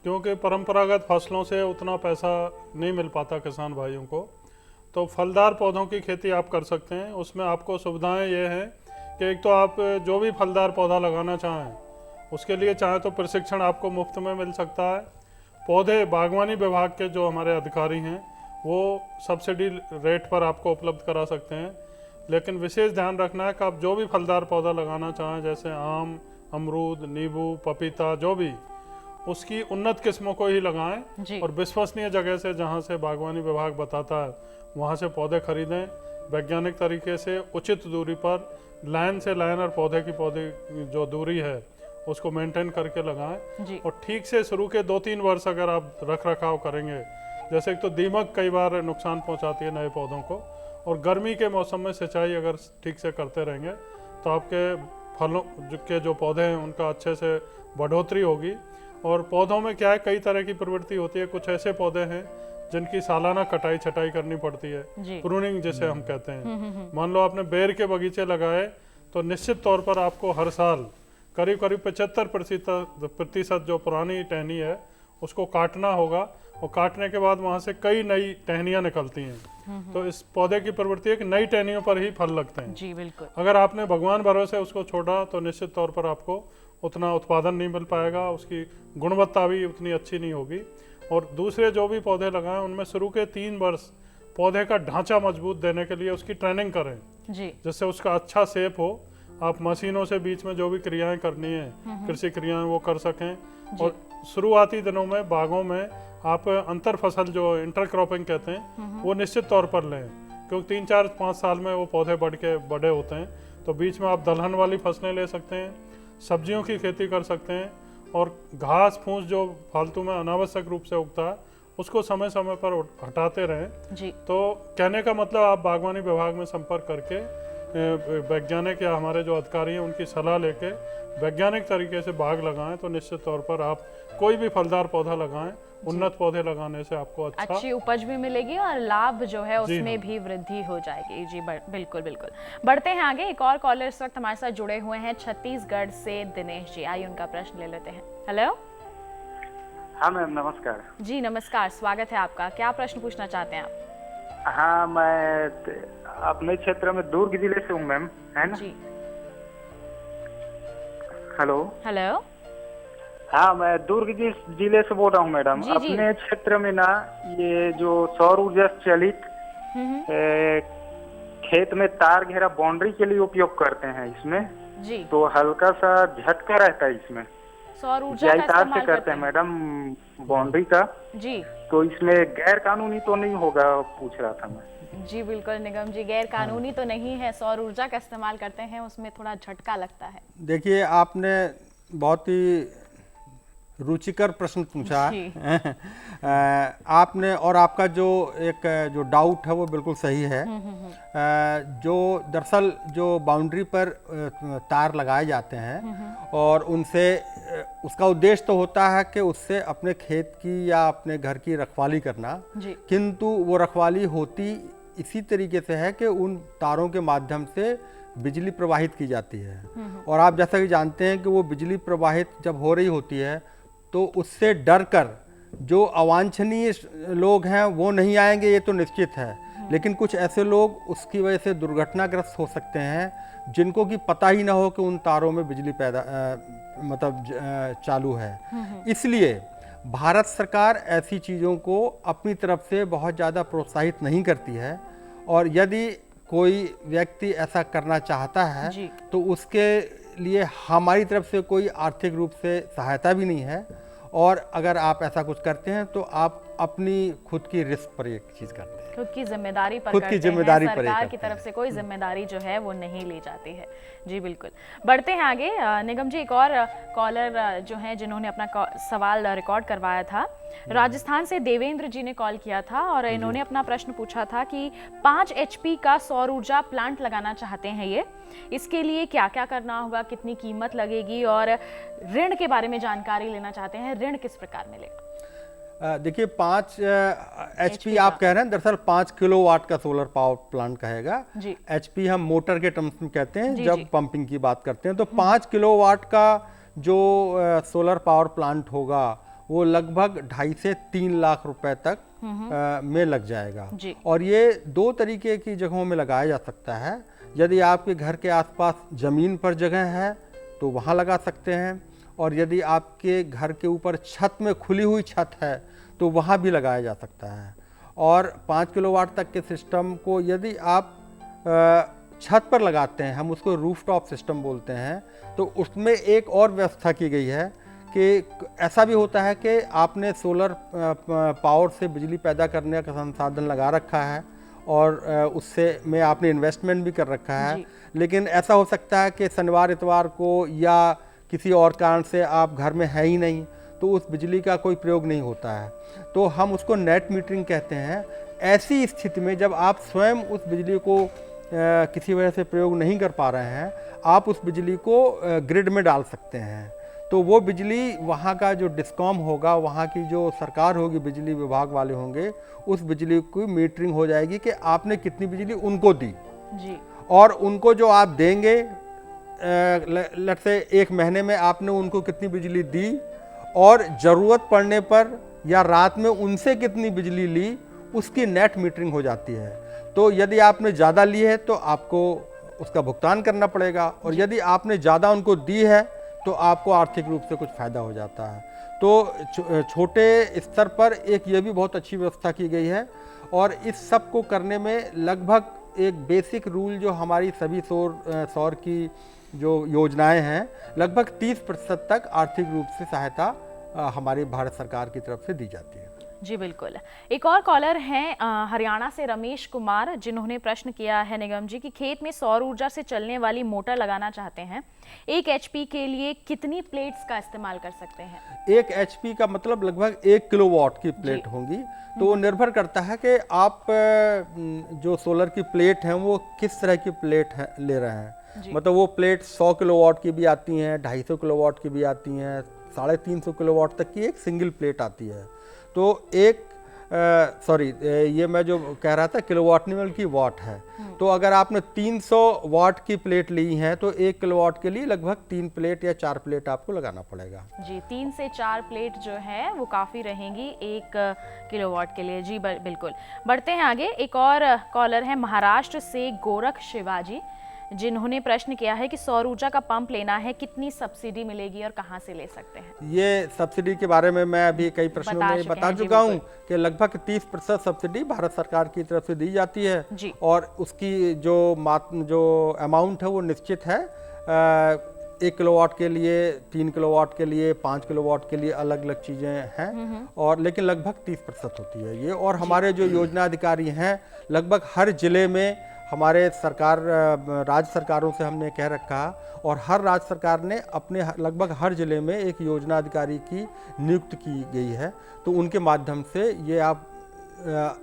क्योंकि परंपरागत फसलों से उतना पैसा नहीं मिल पाता किसान भाइयों को। तो फलदार पौधों की खेती आप कर सकते हैं। उसमें आपको सुविधाएं ये हैं कि एक तो आप जो भी फलदार पौधा लगाना चाहें उसके लिए चाहे तो प्रशिक्षण आपको मुफ्त में मिल सकता है। पौधे बागवानी विभाग के जो हमारे अधिकारी हैं वो सब्सिडी रेट पर आपको उपलब्ध करा सकते हैं। लेकिन विशेष ध्यान रखना है कि आप जो भी फलदार पौधा लगाना चाहें, जैसे आम, अमरूद, नींबू, पपीता, जो भी, उसकी उन्नत किस्मों को ही लगाएं और विश्वसनीय जगह से, जहां से बागवानी विभाग बताता है वहां से पौधे खरीदें। वैज्ञानिक तरीके से उचित दूरी पर लाइन से लाइन और पौधे की जो दूरी है उसको मेंटेन करके लगाएं। और ठीक से शुरू के 2-3 वर्ष अगर आप रख रखाव करेंगे, जैसे एक तो दीमक कई बार नुकसान पहुंचाती है नए पौधों को, और गर्मी के मौसम में सिंचाई अगर ठीक से करते रहेंगे तो आपके फलों के जो पौधे हैं उनका अच्छे से बढ़ोतरी होगी। और पौधों में क्या है, कई तरह की प्रवृत्ति होती है। कुछ ऐसे पौधे हैं जिनकी सालाना कटाई छटाई करनी पड़ती है, प्रूनिंग जिसे हम कहते हैं। मान लो आपने बेर के बगीचे लगाए तो निश्चित तौर पर आपको हर साल करीब करीब 75% जो पुरानी टहनी है उसको काटना होगा, और काटने के बाद वहां से कई नई टहनियां निकलती हैं। तो इस पौधे की प्रवृत्ति है कि नई टहनियों पर ही फल लगते हैं।
जी बिल्कुल।
अगर आपने भगवान भरोसे उसको छोड़ा तो निश्चित तौर पर आपको उतना उत्पादन नहीं मिल पाएगा, उसकी गुणवत्ता भी उतनी अच्छी नहीं होगी। और दूसरे जो भी पौधे लगाएं उनमें शुरू के 3 वर्ष पौधे का ढांचा मजबूत देने के लिए उसकी ट्रेनिंग करें, जिससे उसका अच्छा शेप हो। आप मशीनों से बीच में जो भी क्रियाएं करनी है, कृषि क्रियाएं, वो कर सकें। और शुरुआती दिनों में बागों में आप अंतर फसल जो इंटरक्रॉपिंग कहते हैं वो निश्चित तौर पर लें, क्योंकि 3, 4, 5 साल में वो पौधे बढ़ के बड़े होते हैं। तो बीच में आप दलहन वाली फसलें ले सकते हैं, सब्जियों की खेती कर सकते हैं, और घास फूस जो फालतू में अनावश्यक रूप से उगता है उसको समय समय पर हटाते रहें। तो कहने का मतलब आप बागवानी विभाग में संपर्क करके वैज्ञानिक या हमारे जो अधिकारी हैं उनकी सलाह लेके वैज्ञानिक तरीके से बाग लगाएं, तो निश्चित तौर पर आप कोई भी फलदार पौधा लगाएं। उन्नत पौधे लगाने से आपको
अच्छी उपज भी मिलेगी और लाभ जो है उसमें भी वृद्धि हो जाएगी। जी बिल्कुल बिल्कुल। बढ़ते हैं आगे। एक और कॉलर इस वक्त हमारे साथ जुड़े हुए हैं छत्तीसगढ़ से दिनेश जी। आइए उनका प्रश्न ले लेते हैं। हेलो।
हाँ मैम, नमस्कार।
जी नमस्कार, स्वागत है आपका। क्या प्रश्न पूछना चाहते हैं आप?
हाँ, मैं अपने क्षेत्र में दुर्ग जिले से हूँ मैम, है ना?
जी।
हेलो।
हेलो।
हाँ, मैं दुर्ग जिले से बोल रहा हूँ मैडम। अपने क्षेत्र में ना ये जो सौर ऊर्जा चालित खेत में तार घेरा बाउंड्री के लिए उपयोग करते हैं इसमें
जी।
तो हल्का सा झटका रहता है इसमें।
सौर ऊर्जा का
तार से करते हैं मैडम बाउंड्री का
जी।
तो इसमें गैर कानूनी तो नहीं होगा, पूछ रहा था मैं।
जी बिल्कुल निगम जी, गैर कानूनी तो नहीं है। सौर ऊर्जा का इस्तेमाल करते हैं, उसमें थोड़ा झटका लगता है।
देखिए, आपने बहुत ही रुचिकर प्रश्न पूछा है। आपने, और आपका जो डाउट है वो बिल्कुल सही है। जो दरअसल जो बाउंड्री पर तार लगाए जाते हैं और उनसे उसका उद्देश्य तो होता है कि उससे अपने खेत की या अपने घर की रखवाली करना, किंतु वो रखवाली होती इसी तरीके से है कि उन तारों के माध्यम से बिजली प्रवाहित की जाती है। और आप जैसा कि जानते हैं कि वो बिजली प्रवाहित जब हो रही होती है तो उससे डर कर जो अवांछनीय लोग हैं वो नहीं आएंगे, ये तो निश्चित है। लेकिन कुछ ऐसे लोग उसकी वजह से दुर्घटनाग्रस्त हो सकते हैं जिनको कि पता ही ना हो कि उन तारों में बिजली चालू है। इसलिए भारत सरकार ऐसी चीज़ों को अपनी तरफ से बहुत ज़्यादा प्रोत्साहित नहीं करती है। और यदि कोई व्यक्ति ऐसा करना चाहता है तो उसके लिए हमारी तरफ से कोई आर्थिक रूप से सहायता भी नहीं है, और अगर आप ऐसा कुछ करते हैं तो आप अपनी खुद की रिस्क पर एक चीज़ करते हैं,
खुद की जिम्मेदारी पर
खुद की जिम्मेदारी पर
सरकार की तरफ से कोई जिम्मेदारी जो है वो नहीं ली जाती है। जी बिल्कुल, बढ़ते हैं आगे। निगम जी, एक और कॉलर जो है जिन्होंने अपना सवाल रिकॉर्ड करवाया था, राजस्थान से देवेंद्र जी ने कॉल किया था और इन्होंने अपना प्रश्न पूछा था कि 5 HP का सौर ऊर्जा प्लांट लगाना चाहते हैं ये, इसके लिए क्या क्या करना होगा, कितनी कीमत लगेगी, और ऋण के बारे में जानकारी लेना चाहते हैं, ऋण किस प्रकार मिलेगा?
देखिए 5 HP आप कह रहे हैं, दरअसल 5 किलोवाट का सोलर पावर प्लांट कहेगा। HP हम मोटर के टर्म्स में कहते हैं जब पंपिंग की बात करते हैं। तो 5 किलोवाट का जो सोलर पावर प्लांट होगा वो लगभग 2.5 से 3 लाख रुपए तक में लग जाएगा। और ये 2 तरीके की जगहों में लगाया जा सकता है। यदि आपके घर के आसपास ज़मीन पर जगह है तो वहाँ लगा सकते हैं, और यदि आपके घर के ऊपर छत में खुली हुई छत है तो वहाँ भी लगाया जा सकता है। और 5 किलोवाट तक के सिस्टम को यदि आप छत पर लगाते हैं, हम उसको रूफटॉप सिस्टम बोलते हैं, तो उसमें एक और व्यवस्था की गई है कि ऐसा भी होता है कि आपने सोलर पावर से बिजली पैदा करने का संसाधन लगा रखा है और उससे में आपने इन्वेस्टमेंट भी कर रखा है, लेकिन ऐसा हो सकता है कि शनिवार इतवार को या किसी और कारण से आप घर में है ही नहीं, तो उस बिजली का कोई प्रयोग नहीं होता है, तो हम उसको नेट मीटरिंग कहते हैं। ऐसी स्थिति में जब आप स्वयं उस बिजली को किसी वजह से प्रयोग नहीं कर पा रहे हैं, आप उस बिजली को ग्रिड में डाल सकते हैं। तो वो बिजली वहाँ का जो डिस्कॉम होगा, वहाँ की जो सरकार होगी, बिजली विभाग वाले होंगे, उस बिजली की मीटरिंग हो जाएगी कि आपने कितनी बिजली उनको दी जी। और उनको जो आप देंगे, लेट्स से 1 महीने में आपने उनको कितनी बिजली दी और ज़रूरत पड़ने पर या रात में उनसे कितनी बिजली ली, उसकी नेट मीटरिंग हो जाती है। तो यदि आपने ज़्यादा ली है तो आपको उसका भुगतान करना पड़ेगा, और यदि आपने ज़्यादा उनको दी है तो आपको आर्थिक रूप से कुछ फ़ायदा हो जाता है। तो छोटे स्तर पर एक ये भी बहुत अच्छी व्यवस्था की गई है, और इस सब को करने में लगभग एक बेसिक रूल जो हमारी सभी सौर की जो योजनाएं हैं, लगभग 30% तक आर्थिक रूप से सहायता हमारी भारत सरकार की तरफ से दी जाती है।
जी बिल्कुल। एक और कॉलर हैं हरियाणा से रमेश कुमार, जिन्होंने प्रश्न किया है निगम जी कि खेत में सौर ऊर्जा से चलने वाली मोटर लगाना चाहते हैं, 1 HP के लिए कितनी प्लेट्स का इस्तेमाल कर सकते हैं?
1 HP का मतलब लगभग 1 किलोवाट की प्लेट होंगी। तो वो निर्भर करता है कि आप जो सोलर की प्लेट हैं वो किस तरह की प्लेट ले रहे हैं। मतलब वो प्लेट 100 किलोवाट की भी आती हैं, 250 किलोवाट की भी आती हैं, 350 किलोवाट तक की एक सिंगल प्लेट आती है। तो ये मैं जो कह रहा था किलोवाट नहीं बल्कि वाट है। तो अगर आपने 300 वाट की प्लेट ली है तो 1 किलोवाट के लिए लगभग 3 प्लेट या 4 प्लेट आपको लगाना पड़ेगा
जी। 3 से 4 प्लेट जो है वो काफ़ी रहेंगी 1 किलोवाट के लिए। जी बिल्कुल। बढ़ते हैं आगे। एक और कॉलर है महाराष्ट्र से गोरख शिवाजी, जिन्होंने प्रश्न किया है कि सौर ऊर्जा का पंप लेना है, कितनी सब्सिडी मिलेगी और कहाँ से ले सकते हैं?
ये सब्सिडी के बारे में मैं अभी कई प्रश्नों में बता चुका हूँ कि लगभग 30% सब्सिडी भारत सरकार की तरफ से दी जाती है जी। और उसकी जो अमाउंट है वो निश्चित है। 1 किलोवाट के लिए, 3 किलोवाट के लिए, 5 किलोवाट के लिए अलग अलग चीज़ें हैं, और लेकिन लगभग 30% होती है ये। और हमारे जो योजना अधिकारी हैं, लगभग हर जिले में हमारे राज्य सरकारों से हमने कह रखा, और हर राज्य सरकार ने अपने लगभग हर जिले में एक योजना अधिकारी की नियुक्त की गई है। तो उनके माध्यम से ये आप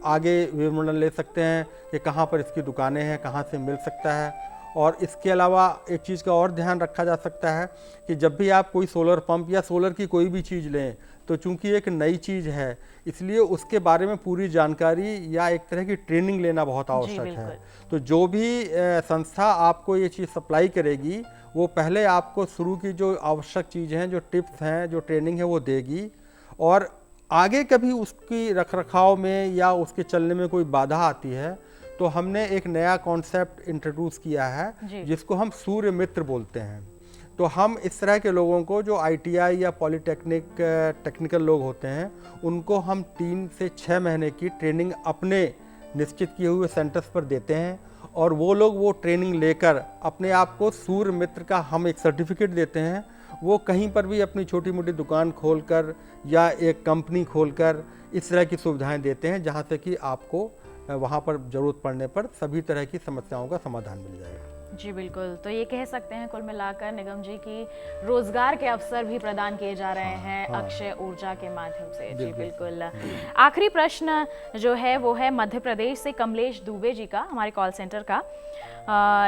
आगे विवरण ले सकते हैं कि कहाँ पर इसकी दुकानें हैं, कहाँ से मिल सकता है। और इसके अलावा एक चीज़ का और ध्यान रखा जा सकता है कि जब भी आप कोई सोलर पंप या सोलर की कोई भी चीज़ लें, तो चूंकि एक नई चीज़ है, इसलिए उसके बारे में पूरी जानकारी या एक तरह की ट्रेनिंग लेना बहुत आवश्यक है। तो जो भी संस्था आपको ये चीज़ सप्लाई करेगी, वो पहले आपको शुरू की जो आवश्यक चीज़ें हैं, जो टिप्स हैं, जो ट्रेनिंग है, वो देगी। और आगे कभी उसकी रखरखाव में या उसके चलने में कोई बाधा आती है, तो हमने एक नया कॉन्सेप्ट इंट्रोड्यूस किया है जिसको हम सूर्य मित्र बोलते हैं। तो हम इस तरह के लोगों को जो ITI या पॉलीटेक्निक टेक्निकल लोग होते हैं, उनको हम 3 से 6 महीने की ट्रेनिंग अपने निश्चित किए हुए सेंटर्स पर देते हैं, और वो लोग वो ट्रेनिंग लेकर अपने आप को सूर्य मित्र का हम एक सर्टिफिकेट देते हैं, वो कहीं पर भी अपनी छोटी मोटी दुकान खोलकर या एक कंपनी खोलकर इस तरह की सुविधाएं देते हैं, जहां से कि आपको वहां पर ज़रूरत पड़ने पर सभी तरह की समस्याओं का समाधान मिल जाएगा।
जी बिल्कुल, तो ये कह सकते हैं कुल मिलाकर निगम जी की रोजगार के अवसर भी प्रदान किए जा रहे हैं अक्षय ऊर्जा के माध्यम से। जी बिल्कुल। आखिरी प्रश्न जो है वो है मध्य प्रदेश से कमलेश दुबे जी का, हमारे कॉल सेंटर का।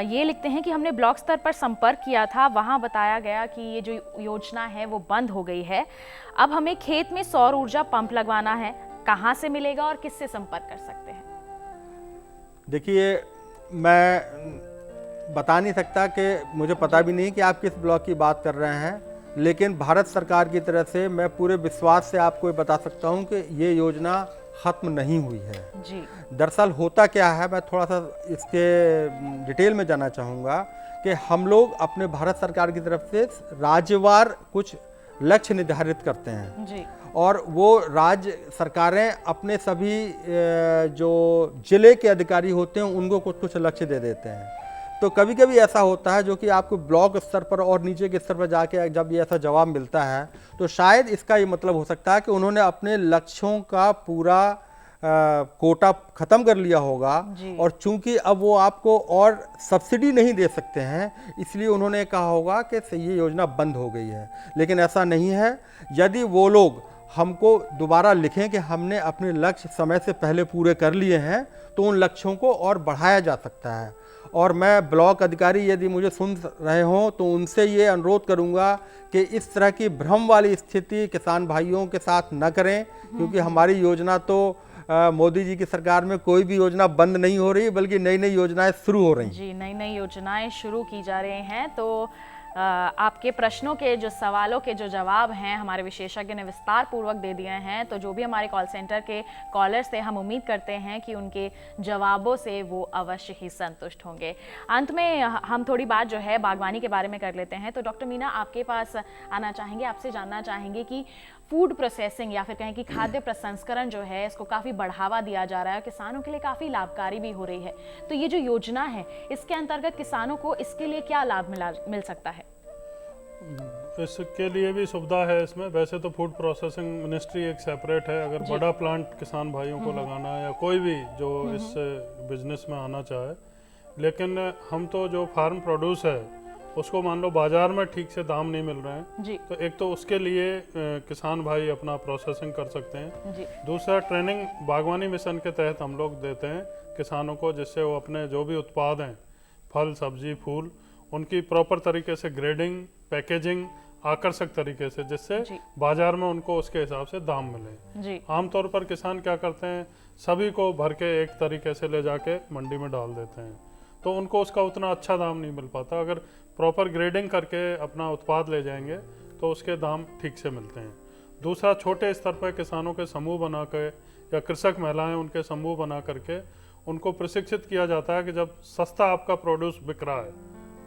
ये लिखते हैं कि हमने ब्लॉक स्तर पर संपर्क किया था, वहाँ बताया गया कि ये जो योजना है वो बंद हो गई है। अब हमें खेत में सौर ऊर्जा पंप लगवाना है, कहाँ से मिलेगा और किससे संपर्क कर सकते हैं?
देखिए, मैं बता नहीं सकता कि मुझे पता भी नहीं कि आप किस ब्लॉक की बात कर रहे हैं, लेकिन भारत सरकार की तरफ से मैं पूरे विश्वास से आपको बता सकता हूं कि ये योजना ख़त्म नहीं हुई है।
जी।
दरअसल होता क्या है, मैं थोड़ा सा इसके डिटेल में जानना चाहूँगा कि हम लोग अपने भारत सरकार की तरफ से राज्यवार कुछ लक्ष्य निर्धारित करते हैं
जी।
और वो राज्य सरकारें अपने सभी जो जिले के अधिकारी होते हैं उनको कुछ कुछ लक्ष्य दे देते हैं। तो कभी कभी ऐसा होता है जो कि आपको ब्लॉक स्तर पर और नीचे के स्तर पर जाके जब ये ऐसा जवाब मिलता है तो शायद इसका ये मतलब हो सकता है कि उन्होंने अपने लक्ष्यों का पूरा कोटा ख़त्म कर लिया होगा और चूंकि अब वो आपको और सब्सिडी नहीं दे सकते हैं, इसलिए उन्होंने कहा होगा कि ये योजना बंद हो गई है। लेकिन ऐसा नहीं है। यदि वो लोग हमको दोबारा लिखें कि हमने अपने लक्ष्य समय से पहले पूरे कर लिए हैं तो उन लक्ष्यों को और बढ़ाया जा सकता है। और मैं ब्लॉक अधिकारी यदि मुझे सुन रहे हों तो उनसे ये अनुरोध करूंगा कि इस तरह की भ्रम वाली स्थिति किसान भाइयों के साथ न करें, क्योंकि हमारी योजना तो मोदी जी की सरकार में कोई भी योजना बंद नहीं हो रही, बल्कि नई नई योजनाएं शुरू हो रही हैं।
जी, नई नई योजनाएं शुरू की जा रही हैं। तो आपके प्रश्नों के जो सवालों के जो जवाब हैं हमारे विशेषज्ञ ने विस्तार पूर्वक दे दिए हैं। तो जो भी हमारे कॉल सेंटर के कॉलर्स थे, हम उम्मीद करते हैं कि उनके जवाबों से वो अवश्य ही संतुष्ट होंगे। अंत में हम थोड़ी बात जो है बागवानी के बारे में कर लेते हैं। तो डॉक्टर मीना, आपके पास आना चाहेंगे, आपसे जानना चाहेंगे कि फूड प्रोसेसिंग या फिर कहें कि खाद्य प्रसंस्करण जो है इसको काफ़ी बढ़ावा दिया जा रहा है, किसानों के लिए काफ़ी लाभकारी भी हो रही है। तो ये जो योजना है इसके अंतर्गत किसानों को इसके लिए क्या लाभ मिल सकता है?
इसके लिए भी सुविधा है इसमें। वैसे तो फूड प्रोसेसिंग मिनिस्ट्री एक सेपरेट है। अगर बड़ा प्लांट किसान भाइयों को लगाना है या कोई भी जो इस बिजनेस में आना चाहे, लेकिन हम तो जो फार्म प्रोड्यूस है उसको मान लो बाजार में ठीक से दाम नहीं मिल रहे हैं
जी।
तो एक तो उसके लिए किसान भाई अपना प्रोसेसिंग कर सकते हैं
जी।
दूसरा, ट्रेनिंग बागवानी मिशन के तहत हम लोग देते हैं किसानों को, जिससे वो अपने जो भी उत्पाद हैं, फल सब्जी फूल, उनकी प्रॉपर तरीके से ग्रेडिंग पैकेजिंग आकर्षक तरीके से, जिससे बाजार में उनको उसके हिसाब से दाम मिले। आमतौर पर किसान क्या करते हैं, सभी को भर के एक तरीके से ले जाके मंडी में डाल देते हैं, तो उनको उसका उतना अच्छा दाम नहीं मिल पाता। अगर प्रॉपर ग्रेडिंग करके अपना उत्पाद ले जाएंगे तो उसके दाम ठीक से मिलते हैं। दूसरा, छोटे स्तर पर किसानों के समूह बना के या कृषक महिलाएं उनके समूह बना करके उनको प्रशिक्षित किया जाता है कि जब सस्ता आपका प्रोड्यूस बिक रहा है,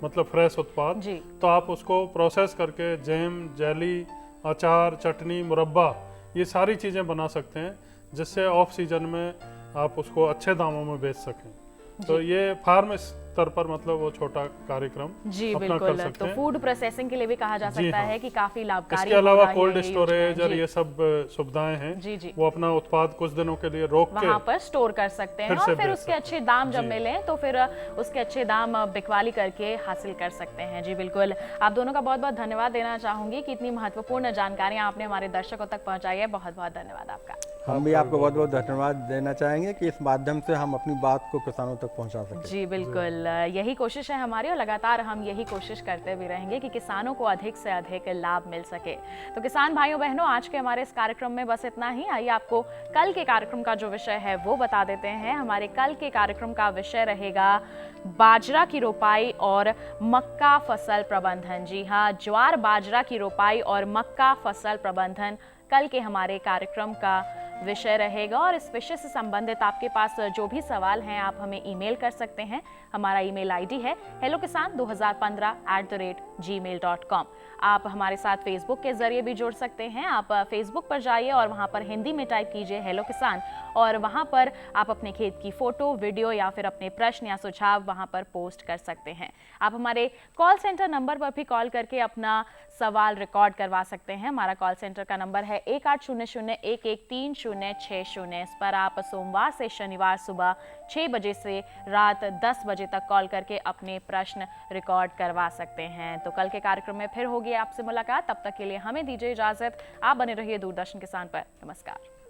मतलब फ्रेश उत्पाद, तो आप उसको प्रोसेस करके जैम, जेली, अचार, चटनी, मुरब्बा, ये सारी चीज़ें बना सकते हैं, जिससे ऑफ सीजन में आप उसको अच्छे दामों में बेच सकें। तो ये फार्म स्तर पर मतलब वो छोटा कार्यक्रम
जी
अपना
बिल्कुल।
कर सकते
तो
हैं।
फूड प्रोसेसिंग के लिए भी कहा जा सकता है कि काफी लाभकारी।
इसके अलावा कोल्ड स्टोरेज और ये सब सुविधाएं हैं,
जी।
वो अपना उत्पाद कुछ दिनों के लिए रोक के
वहाँ पर स्टोर कर सकते हैं और फिर उसके अच्छे दाम जब मिले तो फिर उसके अच्छे दाम बिकवाली करके हासिल कर सकते हैं। जी बिल्कुल। आप दोनों का बहुत बहुत धन्यवाद देना चाहूंगी कि इतनी महत्वपूर्ण जानकारियां आपने हमारे दर्शकों तक पहुंचाई है। बहुत बहुत धन्यवाद आपका।
हम भी आपको बहुत बहुत धन्यवाद देना चाहेंगे कि इस माध्यम से हम अपनी बात को किसानों तक पहुंचा सकें।
जी बिल्कुल, यही कोशिश है हमारी और लगातार हम यही कोशिश करते भी रहेंगे कि किसानों को अधिक से अधिक लाभ मिल सके। तो किसान भाइयों बहनों, आज के हमारे इस कार्यक्रम में बस इतना ही। आइए आपको कल के कार्यक्रम का जो विषय है वो बता देते हैं। हमारे कल के कार्यक्रम का विषय रहेगा बाजरा की रोपाई और मक्का फसल प्रबंधन। जी हाँ, ज्वार बाजरा की रोपाई और मक्का फसल प्रबंधन कल के हमारे कार्यक्रम का विषय रहेगा। और इस विषय से संबंधित आपके पास जो भी सवाल हैं आप हमें ईमेल कर सकते हैं। हमारा ईमेल आईडी है hellokisan2015@gmail.com। kisan@gmail.com। आप हमारे साथ फेसबुक के जरिए भी जुड़ सकते हैं। आप फेसबुक पर जाइए और वहां पर हिंदी में टाइप कीजिए हेलो किसान, और वहां पर आप अपने खेत की फोटो, वीडियो या फिर अपने प्रश्न या सुझाव वहां पर पोस्ट कर सकते हैं। आप हमारे कॉल सेंटर नंबर पर भी कॉल करके अपना सवाल रिकॉर्ड करवा सकते हैं। हमारा कॉल सेंटर का नंबर है 1800-113060। इस पर आप सोमवार से शनिवार सुबह 6 बजे से रात 10 बजे तक कॉल करके अपने प्रश्न रिकॉर्ड करवा सकते हैं। तो कल के कार्यक्रम में फिर होगी आपसे मुलाकात। तब तक के लिए हमें दीजिए इजाजत। आप बने रहिए दूरदर्शन किसान पर। नमस्कार।